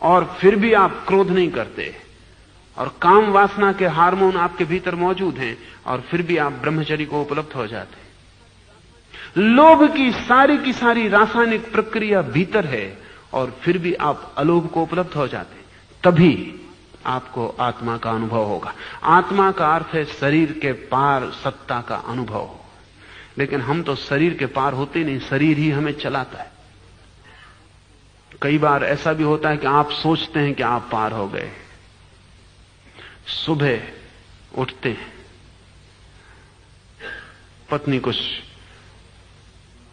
और फिर भी आप क्रोध नहीं करते, और काम वासना के हार्मोन आपके भीतर मौजूद हैं और फिर भी आप ब्रह्मचर्य को उपलब्ध हो जाते, लोभ की सारी रासायनिक प्रक्रिया भीतर है और फिर भी आप अलोभ को उपलब्ध हो जाते, तभी आपको आत्मा का अनुभव होगा। आत्मा का अर्थ है शरीर के पार सत्ता का अनुभव। लेकिन हम तो शरीर के पार होते नहीं, शरीर ही हमें चलाता है। कई बार ऐसा भी होता है कि आप सोचते हैं कि आप पार हो गए। सुबह उठते हैं, पत्नी कुछ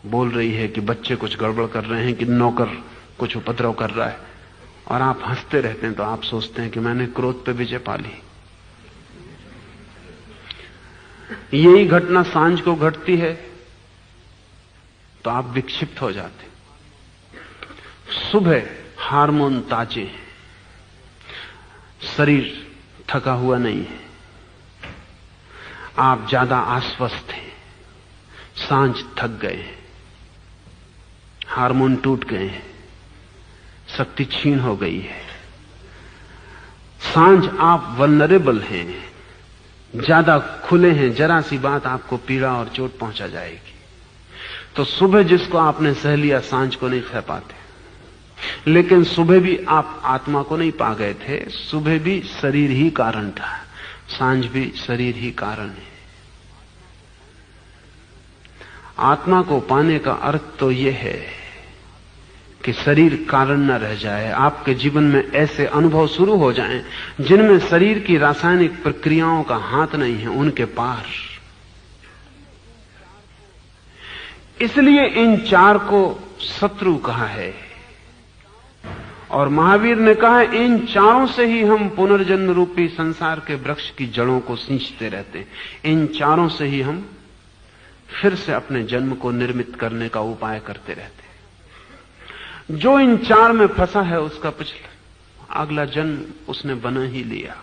बोल रही है कि बच्चे कुछ गड़बड़ कर रहे हैं, कि नौकर कुछ उपद्रव कर रहा है, और आप हंसते रहते हैं। तो आप सोचते हैं कि मैंने क्रोध पे विजय पा ली। यही घटना सांझ को घटती है तो आप विक्षिप्त हो जाते। सुबह हार्मोन ताजे हैं, शरीर थका हुआ नहीं है, आप ज्यादा आश्वस्त हैं। सांझ थक गए हैं, हार्मोन टूट गए हैं, शक्ति क्षीण हो गई है। सांझ आप वल्नरेबल हैं, ज्यादा खुले हैं, जरा सी बात आपको पीड़ा और चोट पहुंचा जाएगी। तो सुबह जिसको आपने सह लिया, सांझ को नहीं सह पाते। लेकिन सुबह भी आप आत्मा को नहीं पा गए थे, सुबह भी शरीर ही कारण था, सांझ भी शरीर ही कारण है। आत्मा को पाने का अर्थ तो यह है कि शरीर कारण न रह जाए। आपके जीवन में ऐसे अनुभव शुरू हो जाएं जिनमें शरीर की रासायनिक प्रक्रियाओं का हाथ नहीं है, उनके पार। इसलिए इन चार को शत्रु कहा है, और महावीर ने कहा है इन चारों से ही हम पुनर्जन्म रूपी संसार के वृक्ष की जड़ों को सींचते रहते हैं। इन चारों से ही हम फिर से अपने जन्म को निर्मित करने का उपाय करते रहते हैं। जो इन चार में फंसा है उसका पिछला अगला जन्म उसने बना ही लिया।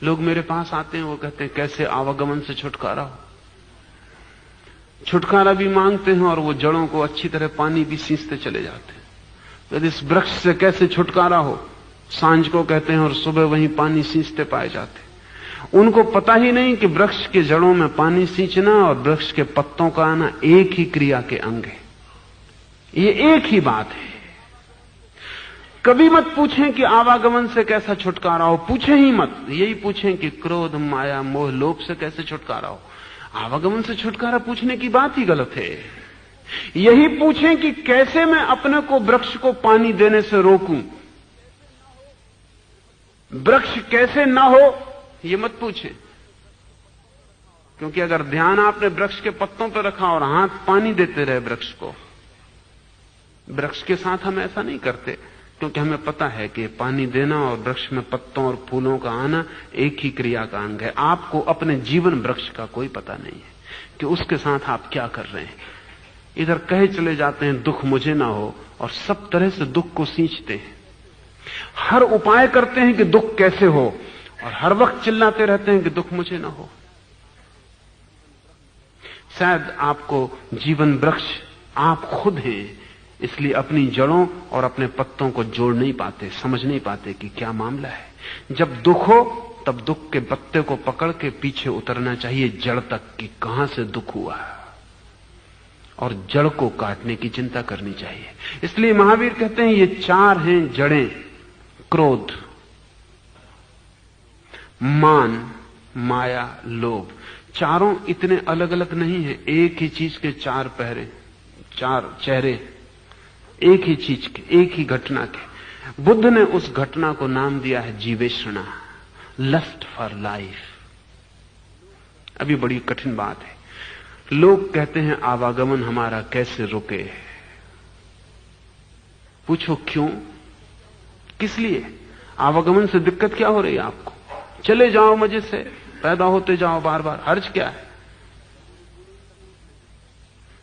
लोग मेरे पास आते हैं, वो कहते हैं कैसे आवागमन से छुटकारा हो। छुटकारा भी मांगते हैं और वो जड़ों को अच्छी तरह पानी भी सींचते चले जाते हैं। यदि इस वृक्ष से कैसे छुटकारा हो, सांझ को कहते हैं और सुबह वहीं पानी सींचते पाए जाते। उनको पता ही नहीं कि वृक्ष के जड़ों में पानी सींचना और वृक्ष के पत्तों का आना एक ही क्रिया के अंग है, ये एक ही बात है। कभी मत पूछें कि आवागमन से कैसा छुटकारा हो, पूछें ही मत। यही पूछें कि क्रोध, माया, मोह, लोभ से कैसे छुटकारा हो। आवागमन से छुटकारा पूछने की बात ही गलत है। यही पूछें कि कैसे मैं अपने को वृक्ष को पानी देने से रोकूं। वृक्ष कैसे ना हो यह मत पूछें, क्योंकि अगर ध्यान आपने वृक्ष के पत्तों पर रखा और हाथ पानी देते रहे वृक्ष को, वृक्ष के साथ हम ऐसा नहीं करते, क्योंकि हमें पता है कि पानी देना और वृक्ष में पत्तों और फूलों का आना एक ही क्रिया का अंग है। आपको अपने जीवन वृक्ष का कोई पता नहीं है कि उसके साथ आप क्या कर रहे हैं। इधर कहे चले जाते हैं दुख मुझे ना हो, और सब तरह से दुख को सींचते हैं, हर उपाय करते हैं कि दुख कैसे हो, और हर वक्त चिल्लाते रहते हैं कि दुख मुझे ना हो। शायद आपको जीवन वृक्ष आप खुद हैं, इसलिए अपनी जड़ों और अपने पत्तों को जोड़ नहीं पाते, समझ नहीं पाते कि क्या मामला है। जब दुख हो तब दुख के पत्ते को पकड़ के पीछे उतरना चाहिए जड़ तक कि कहां से दुख हुआ, और जड़ को काटने की चिंता करनी चाहिए। इसलिए महावीर कहते हैं ये चार हैं जड़ें, क्रोध, मान, माया, लोभ। चारों इतने अलग अलग नहीं है, एक ही चीज के चार पहरे, चार चेहरे, एक ही चीज के, एक ही घटना के। बुद्ध ने उस घटना को नाम दिया है जीवेषणा, लस्ट फॉर लाइफ। अभी बड़ी कठिन बात है। लोग कहते हैं आवागमन हमारा कैसे रुके। पूछो क्यों, किस लिए? आवागमन से दिक्कत क्या हो रही है आपको? चले जाओ मजे से, पैदा होते जाओ बार बार, हर्ज क्या है?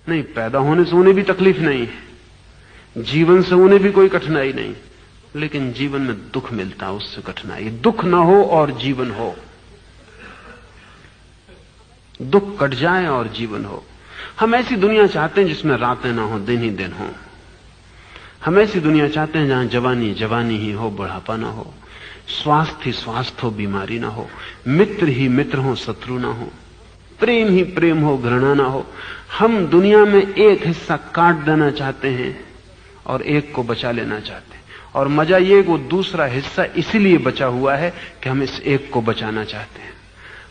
नहीं, पैदा होने से उन्हें भी तकलीफ नहीं है, जीवन से उन्हें भी कोई कठिनाई नहीं, लेकिन जीवन में दुख मिलता है, उससे कठिनाई। दुख ना हो और जीवन हो, दुख कट जाए और जीवन हो। हम ऐसी दुनिया चाहते हैं जिसमें रातें ना हो, दिन ही दिन हो। हम ऐसी दुनिया चाहते हैं जहां जवानी जवानी ही हो, बुढ़ापा ना हो, स्वास्थ्य ही स्वास्थ्य हो, बीमारी ना हो, मित्र ही मित्र हो, शत्रु ना हो, प्रेम ही प्रेम हो, घृणा ना हो। हम दुनिया में एक हिस्सा काट देना चाहते हैं और एक को बचा लेना चाहते हैं, और मजा ये कि वो दूसरा हिस्सा इसीलिए बचा हुआ है कि हम इस एक को बचाना चाहते हैं।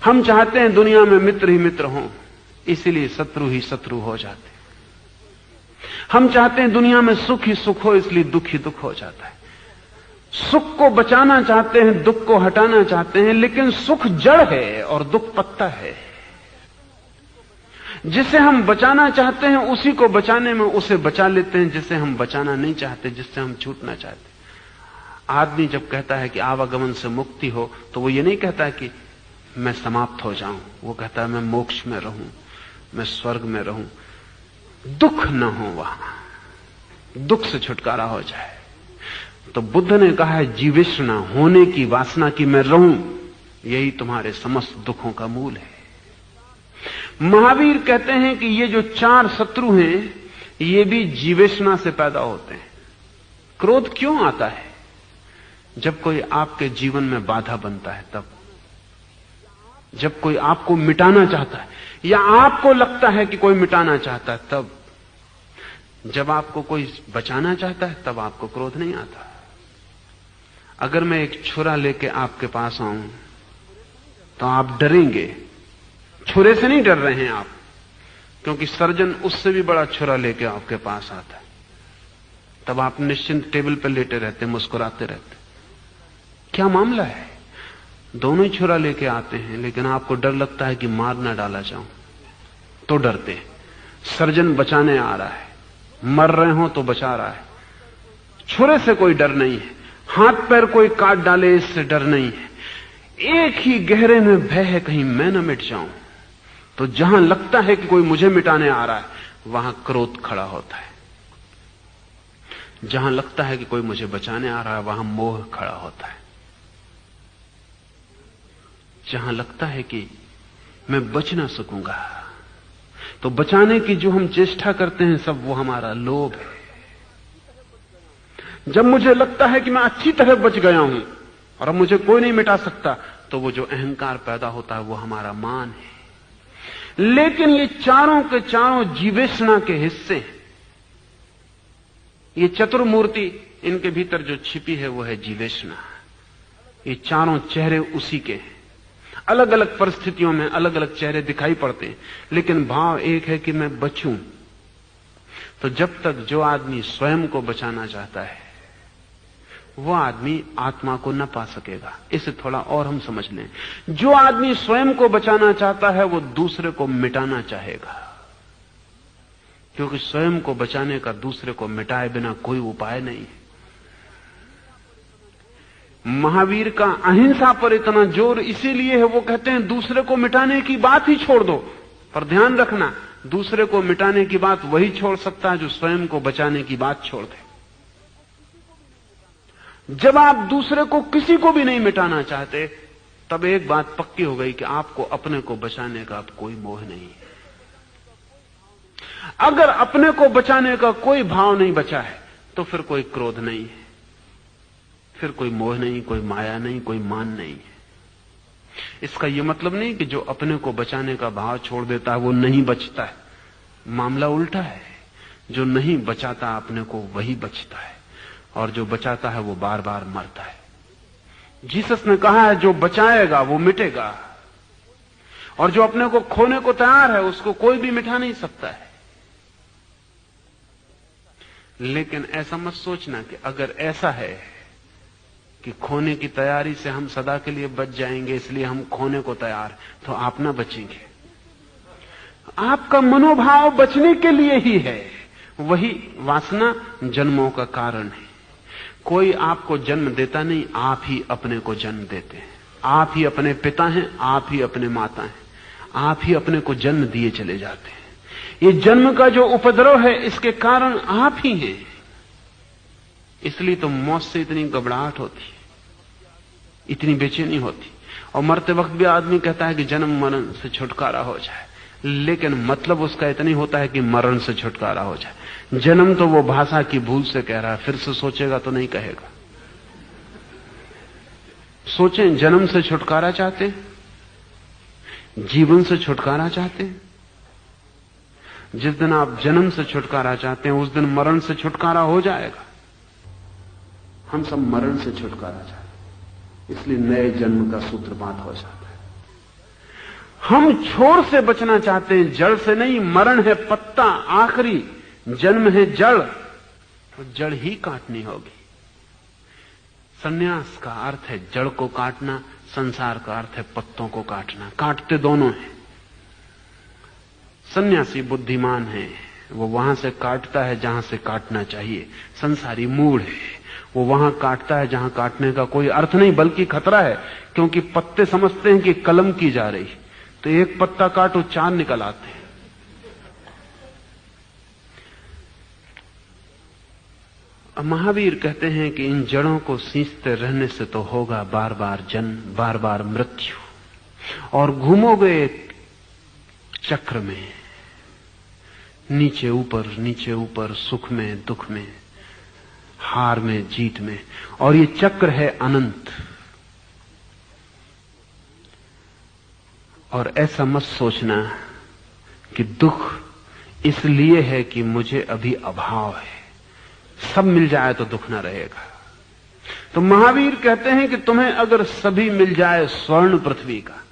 हम चाहते हैं दुनिया में मित्र ही मित्र हों, इसीलिए शत्रु ही शत्रु हो जाते हैं। हम चाहते हैं दुनिया में सुख ही सुख हो, इसलिए दुख ही दुख हो जाता है। सुख को बचाना चाहते हैं, दुख को हटाना चाहते हैं, लेकिन सुख जड़ है और दुख पत्ता है। जिसे हम बचाना चाहते हैं उसी को बचाने में उसे बचा लेते हैं, जिसे हम बचाना नहीं चाहते, जिससे हम छूटना चाहते। आदमी जब कहता है कि आवागमन से मुक्ति हो, तो वो ये नहीं कहता है कि मैं समाप्त हो जाऊं, वो कहता है मैं मोक्ष में रहूं, मैं स्वर्ग में रहूं, दुख न हो, वहां दुख से छुटकारा हो जाए। तो बुद्ध ने कहा है जीवेषणा, होने की वासना की मैं रहूं, यही तुम्हारे समस्त दुखों का मूल है। महावीर कहते हैं कि ये जो चार शत्रु हैं ये भी जीवेषणा से पैदा होते हैं। क्रोध क्यों आता है? जब कोई आपके जीवन में बाधा बनता है तब, जब कोई आपको मिटाना चाहता है या आपको लगता है कि कोई मिटाना चाहता है तब, जब आपको कोई बचाना चाहता है तब आपको क्रोध नहीं आता। अगर मैं एक छुरा लेके आपके पास आऊं तो आप डरेंगे, छुरे से नहीं डर रहे हैं आप, क्योंकि सर्जन उससे भी बड़ा छुरा लेके आपके पास आता है, तब आप निश्चिंत टेबल पर लेटे रहते, मुस्कुराते रहते। क्या मामला है? दोनों ही छुरा लेके आते हैं, लेकिन आपको डर लगता है कि मार ना डाला जाऊं, तो डरते हैं। सर्जन बचाने आ रहा है, मर रहे हो तो बचा रहा है। छुरे से कोई डर नहीं है, हाथ पैर कोई काट डाले इससे डर नहीं है। एक ही गहरे में भय है कहीं मैं न मिट जाऊं। तो जहां लगता है कि कोई मुझे मिटाने आ रहा है वहां क्रोध खड़ा होता है, जहां लगता है कि कोई मुझे बचाने आ रहा है वहां मोह खड़ा होता है, जहां लगता है कि मैं बच ना सकूंगा तो बचाने की जो हम चेष्टा करते हैं सब वो हमारा लोभ है। जब मुझे लगता है कि मैं अच्छी तरह बच गया हूं और अब मुझे कोई नहीं मिटा सकता, तो वो जो अहंकार पैदा होता है वो हमारा मान है। लेकिन ये चारों के चारों जीवेषणा के हिस्से हैं। ये चतुर्मूर्ति इनके भीतर जो छिपी है वो है जीवेषणा। ये चारों चेहरे उसी के हैं। अलग अलग परिस्थितियों में अलग अलग चेहरे दिखाई पड़ते हैं, लेकिन भाव एक है कि मैं बचूं। तो जब तक जो आदमी स्वयं को बचाना चाहता है वो आदमी आत्मा को न पा सकेगा। इसे थोड़ा और हम समझ लें। जो आदमी स्वयं को बचाना चाहता है वो दूसरे को मिटाना चाहेगा, क्योंकि स्वयं को बचाने का दूसरे को मिटाए बिना कोई उपाय नहीं है। महावीर का अहिंसा पर इतना जोर इसीलिए है, वो कहते हैं दूसरे को मिटाने की बात ही छोड़ दो, पर ध्यान रखना दूसरे को मिटाने की बात वही छोड़ सकता है जो स्वयं को बचाने की बात छोड़ दे। जब आप दूसरे को किसी को भी नहीं मिटाना चाहते तब एक बात पक्की हो गई कि आपको अपने को बचाने का अब कोई मोह नहीं है। अगर अपने को बचाने का कोई भाव नहीं बचा है तो फिर कोई क्रोध नहीं है, फिर कोई मोह नहीं, कोई माया नहीं, कोई मान नहीं है। इसका यह मतलब नहीं कि जो अपने को बचाने का भाव छोड़ देता है वो नहीं बचता है। मामला उल्टा है, जो नहीं बचाता अपने को वही बचता है, और जो बचाता है वो बार बार मरता है। जीसस ने कहा है जो बचाएगा वो मिटेगा, और जो अपने को खोने को तैयार है उसको कोई भी मिटा नहीं सकता है। लेकिन ऐसा मत सोचना कि अगर ऐसा है कि खोने की तैयारी से हम सदा के लिए बच जाएंगे इसलिए हम खोने को तैयार, तो आप ना बचेंगे। आपका मनोभाव बचने के लिए ही है। वही वासना जन्मों का कारण है। कोई आपको जन्म देता नहीं, आप ही अपने को जन्म देते हैं। आप ही अपने पिता हैं, आप ही अपने माता हैं, आप ही अपने को जन्म दिए चले जाते हैं। ये जन्म का जो उपद्रव है इसके कारण आप ही हैं। इसलिए तो मौत से इतनी घबराहट होती, इतनी बेचैनी होती, और मरते वक्त भी आदमी कहता है कि जन्म मरण से छुटकारा हो जाए, लेकिन मतलब उसका इतना ही होता है कि मरण से छुटकारा हो जाए। जन्म तो वो भाषा की भूल से कह रहा है, फिर से सोचेगा तो नहीं कहेगा। सोचें, जन्म से छुटकारा चाहते हैं, जीवन से छुटकारा चाहते हैं। जिस दिन आप जन्म से छुटकारा चाहते हैं उस दिन मरण से छुटकारा हो जाएगा। हम सब मरण से छुटकारा चाहते हैं, इसलिए नए जन्म का सूत्रपात हो जाता है। हम छोर से बचना चाहते हैं, जड़ से नहीं। मरण है पत्ता आखिरी, जन्म है जड़, तो जड़ ही काटनी होगी। संन्यास का अर्थ है जड़ को काटना, संसार का अर्थ है पत्तों को काटना। काटते दोनों हैं। सन्यासी बुद्धिमान है, वो वहां से काटता है जहां से काटना चाहिए। संसारी मूढ़ है, वो वहां काटता है जहां काटने का कोई अर्थ नहीं बल्कि खतरा है, क्योंकि पत्ते समझते हैं कि कलम की जा रही, तो एक पत्ता काटो चार निकल आते हैं। महावीर कहते हैं कि इन जड़ों को सींचते रहने से तो होगा बार बार जन्म, बार बार मृत्यु, और घूमोगे एक चक्र में, नीचे ऊपर, सुख में, दुख में, हार में, जीत में, और ये चक्र है अनंत। और ऐसा मत सोचना कि दुख इसलिए है कि मुझे अभी अभाव है, सब मिल जाए तो दुख ना रहेगा। तो महावीर कहते हैं कि तुम्हें अगर सभी मिल जाए, स्वर्ण पृथ्वी का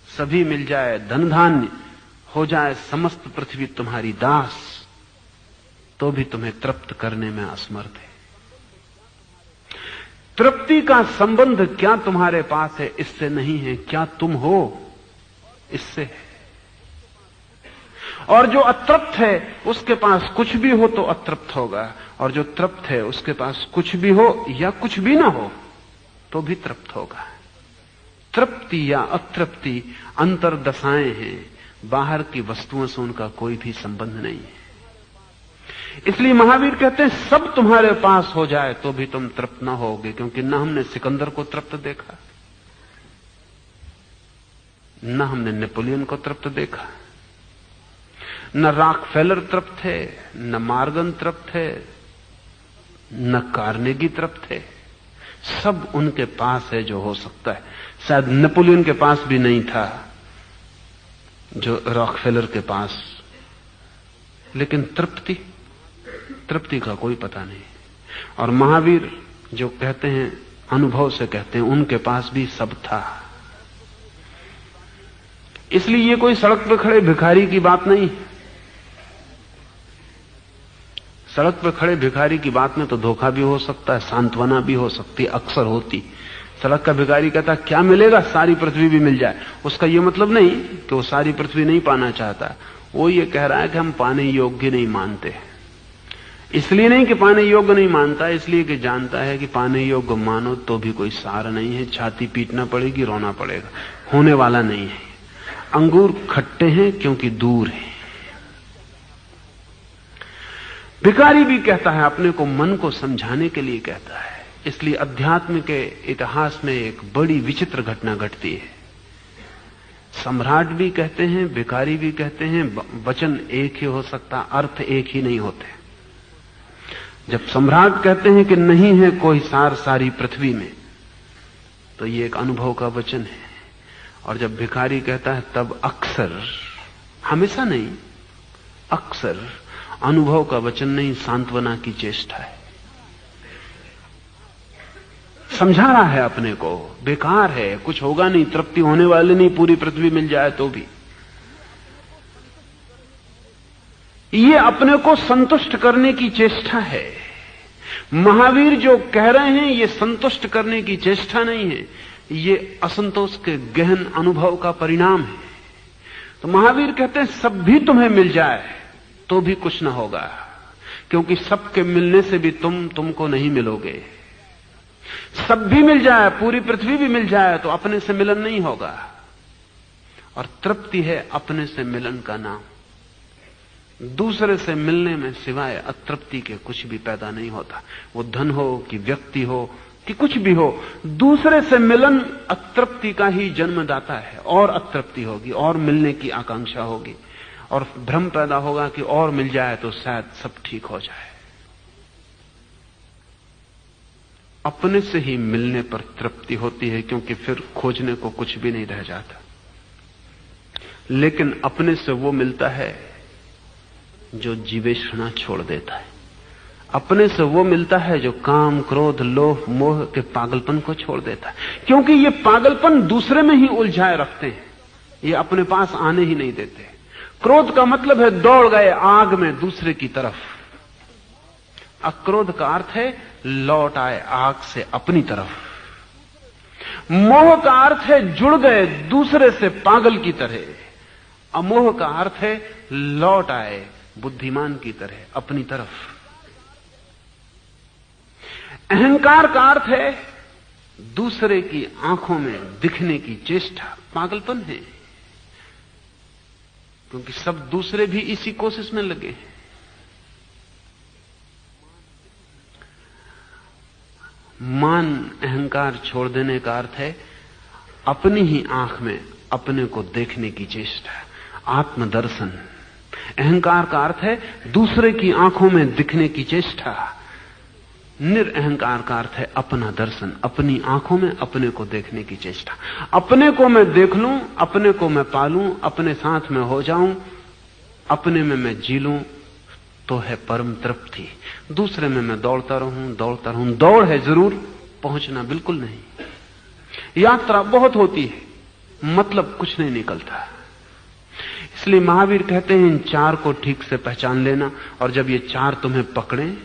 सभी मिल जाए, धन धान्य हो जाए, समस्त पृथ्वी तुम्हारी दास, तो भी तुम्हें तृप्त करने में असमर्थ है। तृप्ति का संबंध क्या तुम्हारे पास है इससे नहीं है, क्या तुम हो इससे है। और जो अतृप्त है उसके पास कुछ भी हो तो अतृप्त होगा, और जो तृप्त है उसके पास कुछ भी हो या कुछ भी ना हो तो भी तृप्त होगा। तृप्ति या अतृप्ति अंतर्दशाएं हैं, बाहर की वस्तुओं से उनका कोई भी संबंध नहीं है। इसलिए महावीर कहते हैं सब तुम्हारे पास हो जाए तो भी तुम तृप्त ना होगे, क्योंकि न हमने सिकंदर को तृप्त देखा, न हमने नेपोलियन को तृप्त देखा, न रॉकफेलर तृप्त थे, न मार्गन तृप्त थे, न कार्नेगी तृप्त थे। सब उनके पास है जो हो सकता है। शायद नेपोलियन के पास भी नहीं था जो रॉकफेलर के पास, लेकिन तृप्ति का कोई पता नहीं। और महावीर जो कहते हैं, अनुभव से कहते हैं, उनके पास भी सब था। इसलिए ये कोई सड़क पर खड़े भिखारी की बात नहीं, सड़क पे खड़े भिखारी की बात में तो धोखा भी हो सकता है, सांत्वना भी हो सकती है, अक्सर होती। सड़क का भिखारी कहता क्या मिलेगा, सारी पृथ्वी भी मिल जाए। उसका यह मतलब नहीं कि वो सारी पृथ्वी नहीं पाना चाहता, वो ये कह रहा है कि हम पाने योग्य नहीं मानते। इसलिए नहीं कि पाने योग्य नहीं मानता, इसलिए कि जानता है कि पाने योग्य मानो तो भी कोई सार नहीं है, छाती पीटना पड़ेगी, रोना पड़ेगा, होने वाला नहीं है। अंगूर खट्टे हैं क्योंकि दूर है। भिखारी भी कहता है, अपने को मन को समझाने के लिए कहता है। इसलिए अध्यात्म के इतिहास में एक बड़ी विचित्र घटना घटती है। सम्राट भी कहते हैं, भिखारी भी कहते हैं, वचन एक ही हो सकता, अर्थ एक ही नहीं होते। जब सम्राट कहते हैं कि नहीं है कोई सार सारी पृथ्वी में, तो ये एक अनुभव का वचन है। और जब भिखारी कहता है तब अक्सर, हमेशा नहीं, अक्सर अनुभव का वचन नहीं, सांत्वना की चेष्टा है। समझा रहा है अपने को, बेकार है, कुछ होगा नहीं, तृप्ति होने वाली नहीं, पूरी पृथ्वी मिल जाए तो भी। ये अपने को संतुष्ट करने की चेष्टा है। महावीर जो कह रहे हैं ये संतुष्ट करने की चेष्टा नहीं है, ये असंतोष के गहन अनुभव का परिणाम है। तो महावीर कहते हैं सब भी तुम्हें मिल जाए तो भी कुछ ना होगा, क्योंकि सबके मिलने से भी तुमको नहीं मिलोगे। सब भी मिल जाए, पूरी पृथ्वी भी मिल जाए तो अपने से मिलन नहीं होगा। और तृप्ति है अपने से मिलन का नाम। दूसरे से मिलने में सिवाय अतृप्ति के कुछ भी पैदा नहीं होता। वो धन हो कि व्यक्ति हो कि कुछ भी हो, दूसरे से मिलन अतृप्ति का ही जन्मदाता है। और अतृप्ति होगी, और मिलने की आकांक्षा होगी, और भ्रम पैदा होगा कि और मिल जाए तो शायद सब ठीक हो जाए। अपने से ही मिलने पर तृप्ति होती है, क्योंकि फिर खोजने को कुछ भी नहीं रह जाता। लेकिन अपने से वो मिलता है जो जीवेषणा छोड़ देता है। अपने से वो मिलता है जो काम, क्रोध, लोभ, मोह के पागलपन को छोड़ देता है। क्योंकि ये पागलपन दूसरे में ही उलझाए रखते हैं, ये अपने पास आने ही नहीं देते। क्रोध का मतलब है दौड़ गए आग में दूसरे की तरफ। अक्रोध का अर्थ है लौट आए आग से अपनी तरफ। मोह का अर्थ है जुड़ गए दूसरे से पागल की तरह। अमोह का अर्थ है लौट आए बुद्धिमान की तरह अपनी तरफ। अहंकार का अर्थ है दूसरे की आंखों में दिखने की चेष्टा, पागलपन है, क्योंकि सब दूसरे भी इसी कोशिश में लगे हैं। मान, अहंकार छोड़ देने का अर्थ है अपनी ही आंख में अपने को देखने की चेष्टा, आत्मदर्शन। अहंकार का अर्थ है दूसरे की आंखों में दिखने की चेष्टा। निरअहंकार का अर्थ है अपना दर्शन, अपनी आंखों में अपने को देखने की चेष्टा। अपने को मैं देख लूं, अपने को मैं पालूं, अपने साथ में हो जाऊं, अपने में मैं जी लूं तो है परम तृप्ति। दूसरे में मैं दौड़ता रहूं। दौड़ है जरूर, पहुंचना बिल्कुल नहीं। यात्रा बहुत होती है, मतलब कुछ नहीं निकलता। इसलिए महावीर कहते हैं इन चार को ठीक से पहचान लेना, और जब ये चार तुम्हें पकड़े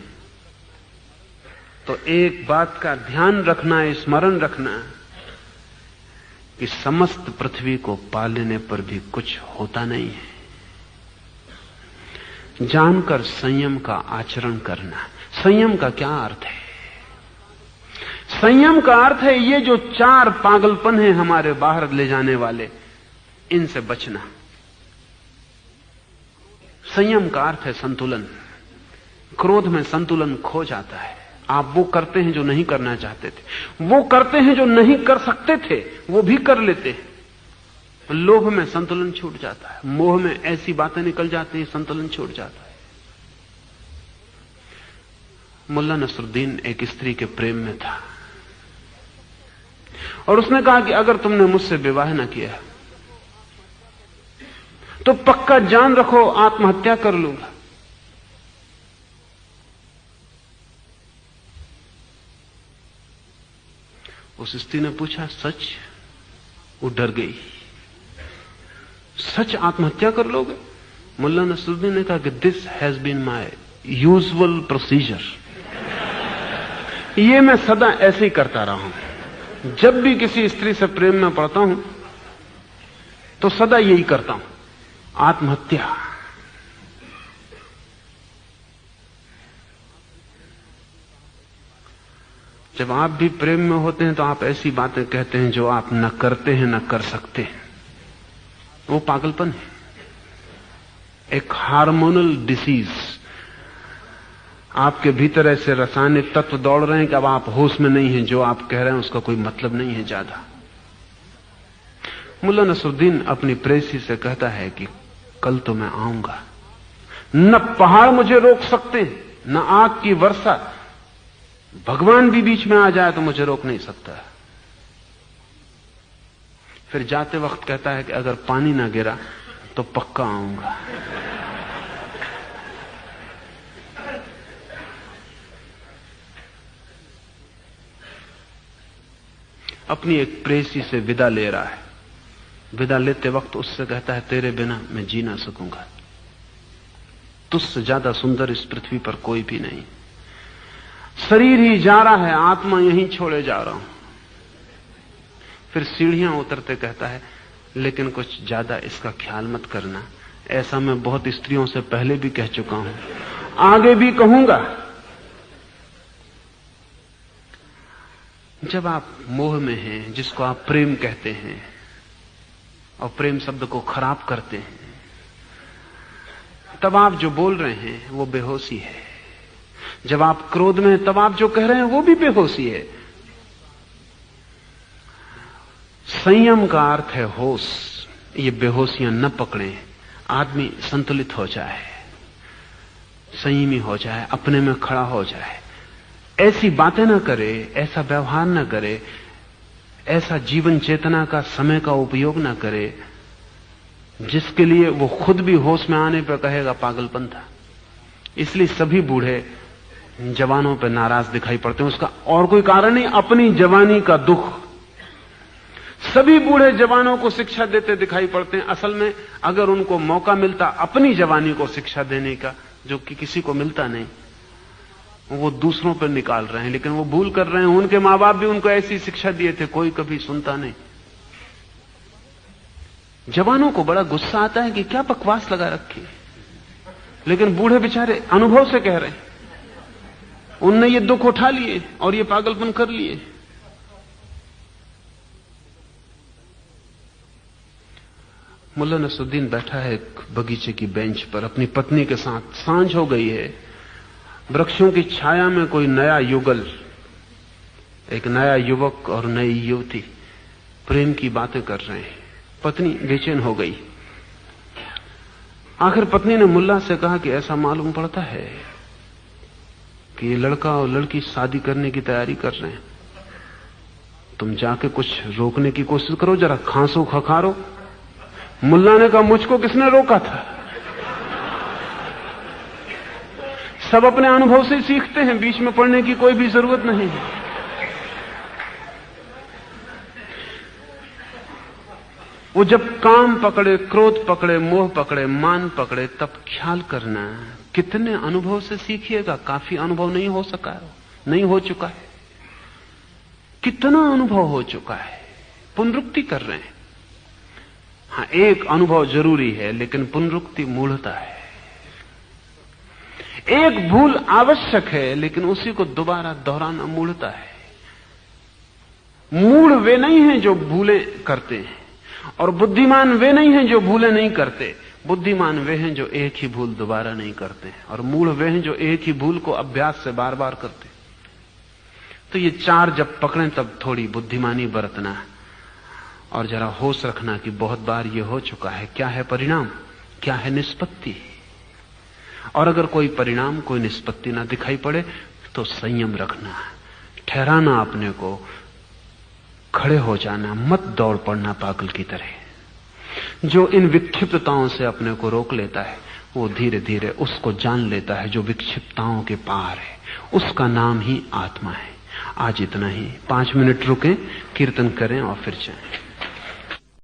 तो एक बात का ध्यान रखना, स्मरण रखना कि समस्त पृथ्वी को पा लेने पर भी कुछ होता नहीं है। जानकर संयम का आचरण करना। संयम का क्या अर्थ है? संयम का अर्थ है ये जो चार पागलपन है हमारे बाहर ले जाने वाले, इनसे बचना। संयम का अर्थ है संतुलन। क्रोध में संतुलन खो जाता है। आप वो करते हैं जो नहीं करना चाहते थे, वो करते हैं जो नहीं कर सकते थे, वो भी कर लेते हैं। लोभ में संतुलन छूट जाता है, मोह में ऐसी बातें निकल जाती हैं, संतुलन छूट जाता है। मुल्ला नसरुद्दीन एक स्त्री के प्रेम में था और उसने कहा कि अगर तुमने मुझसे विवाह न किया तो पक्का जान रखो आत्महत्या कर लूंगा। उस स्त्री ने पूछा सच? वो डर गई। सच आत्महत्या कर लोगे? मुल्ला नसरुद्दीन ने कहा कि this has been my usual procedure. ये मैं सदा ऐसे ही करता रहा हूं। जब भी किसी स्त्री से प्रेम में पड़ता हूं तो सदा यही करता हूं, आत्महत्या। जब आप भी प्रेम में होते हैं तो आप ऐसी बातें कहते हैं जो आप न करते हैं न कर सकते हैं। वो पागलपन है, एक हार्मोनल डिसीज। आपके भीतर ऐसे रासायनिक तत्व दौड़ रहे हैं कि अब आप होश में नहीं हैं। जो आप कह रहे हैं उसका कोई मतलब नहीं है ज्यादा। मुल्ला नसरुद्दीन अपनी प्रेसी से कहता है कि कल तो मैं आऊंगा, न पहाड़ मुझे रोक सकते, न आग की वर्षा, भगवान भी बीच में आ जाए तो मुझे रोक नहीं सकता। फिर जाते वक्त कहता है कि अगर पानी ना गिरा तो पक्का आऊंगा। अपनी एक प्रेसी से विदा ले रहा है। विदा लेते वक्त उससे कहता है, तेरे बिना मैं जी ना सकूंगा, तुझसे ज्यादा सुंदर इस पृथ्वी पर कोई भी नहीं। शरीर ही जा रहा है, आत्मा यहीं छोड़े जा रहा हूं। फिर सीढ़ियां उतरते कहता है, लेकिन कुछ ज्यादा इसका ख्याल मत करना, ऐसा मैं बहुत स्त्रियों से पहले भी कह चुका हूं, आगे भी कहूंगा। जब आप मोह में हैं, जिसको आप प्रेम कहते हैं, और प्रेम शब्द को खराब करते हैं, तब आप जो बोल रहे हैं वो बेहोशी है। जब आप क्रोध में हैं, तब आप जो कह रहे हैं वो भी बेहोशी है। संयम का अर्थ है होश। ये बेहोशियां न पकड़े, आदमी संतुलित हो जाए, संयमी हो जाए, अपने में खड़ा हो जाए, ऐसी बातें ना करे, ऐसा व्यवहार ना करे, ऐसा जीवन चेतना का समय का उपयोग ना करे जिसके लिए वो खुद भी होश में आने पर कहेगा पागलपन था। इसलिए सभी बूढ़े जवानों पर नाराज दिखाई पड़ते हैं। उसका और कोई कारण नहीं, अपनी जवानी का दुख। सभी बूढ़े जवानों को शिक्षा देते दिखाई पड़ते हैं। असल में अगर उनको मौका मिलता अपनी जवानी को शिक्षा देने का, जो कि किसी को मिलता नहीं, वो दूसरों पर निकाल रहे हैं, लेकिन वो भूल कर रहे हैं। उनके मां बाप भी उनको ऐसी शिक्षा दिए थे, कोई कभी सुनता नहीं। जवानों को बड़ा गुस्सा आता है कि क्या बकवास लगा रखी है, लेकिन बूढ़े बेचारे अनुभव से कह रहे हैं, उनने ये दुख उठा लिए और ये पागलपन कर लिए। मुल्ला नसरुद्दीन बैठा है एक बगीचे की बेंच पर अपनी पत्नी के साथ। सांझ हो गई है, वृक्षों की छाया में कोई नया युगल, एक नया युवक और नई युवती प्रेम की बातें कर रहे हैं। पत्नी बेचैन हो गई। आखिर पत्नी ने मुल्ला से कहा कि ऐसा मालूम पड़ता है कि ये लड़का और लड़की शादी करने की तैयारी कर रहे हैं, तुम जाके कुछ रोकने की कोशिश करो, जरा खांसो खखारो। मुल्ला ने कहा, मुझको किसने रोका था? सब अपने अनुभव से सीखते हैं, बीच में पढ़ने की कोई भी जरूरत नहीं है। वो जब काम पकड़े, क्रोध पकड़े, मोह पकड़े, मान पकड़े, तब ख्याल करना कितने अनुभव से सीखिएगा। काफी अनुभव नहीं हो सका है, नहीं हो चुका है। कितना अनुभव हो चुका है, पुनरुक्ति कर रहे हैं। हाँ, एक अनुभव जरूरी है, लेकिन पुनरुक्ति मूढ़ता है। एक भूल आवश्यक है, लेकिन उसी को दोबारा दोहराना मूढ़ता है। मूढ़ वे नहीं हैं जो भूलें करते हैं, और बुद्धिमान वे नहीं हैं जो भूलें नहीं करते। बुद्धिमान वे हैं जो एक ही भूल दोबारा नहीं करते, और मूढ़ वे हैं जो एक ही भूल को अभ्यास से बार बार करते। तो ये चार जब पकड़ें तब थोड़ी बुद्धिमानी बरतना और जरा होश रखना कि बहुत बार ये हो चुका है। क्या है परिणाम, क्या है निष्पत्ति। और अगर कोई परिणाम, कोई निष्पत्ति ना दिखाई पड़े तो संयम रखना, ठहराना अपने को, खड़े हो जाना, मत दौड़ पड़ना पागल की तरह। जो इन विक्षिप्तताओं से अपने को रोक लेता है वो धीरे धीरे उसको जान लेता है जो विक्षिप्तताओं के पार है। उसका नाम ही आत्मा है। आज इतना ही, 5 मिनट रुकें, कीर्तन करें और फिर जाएं।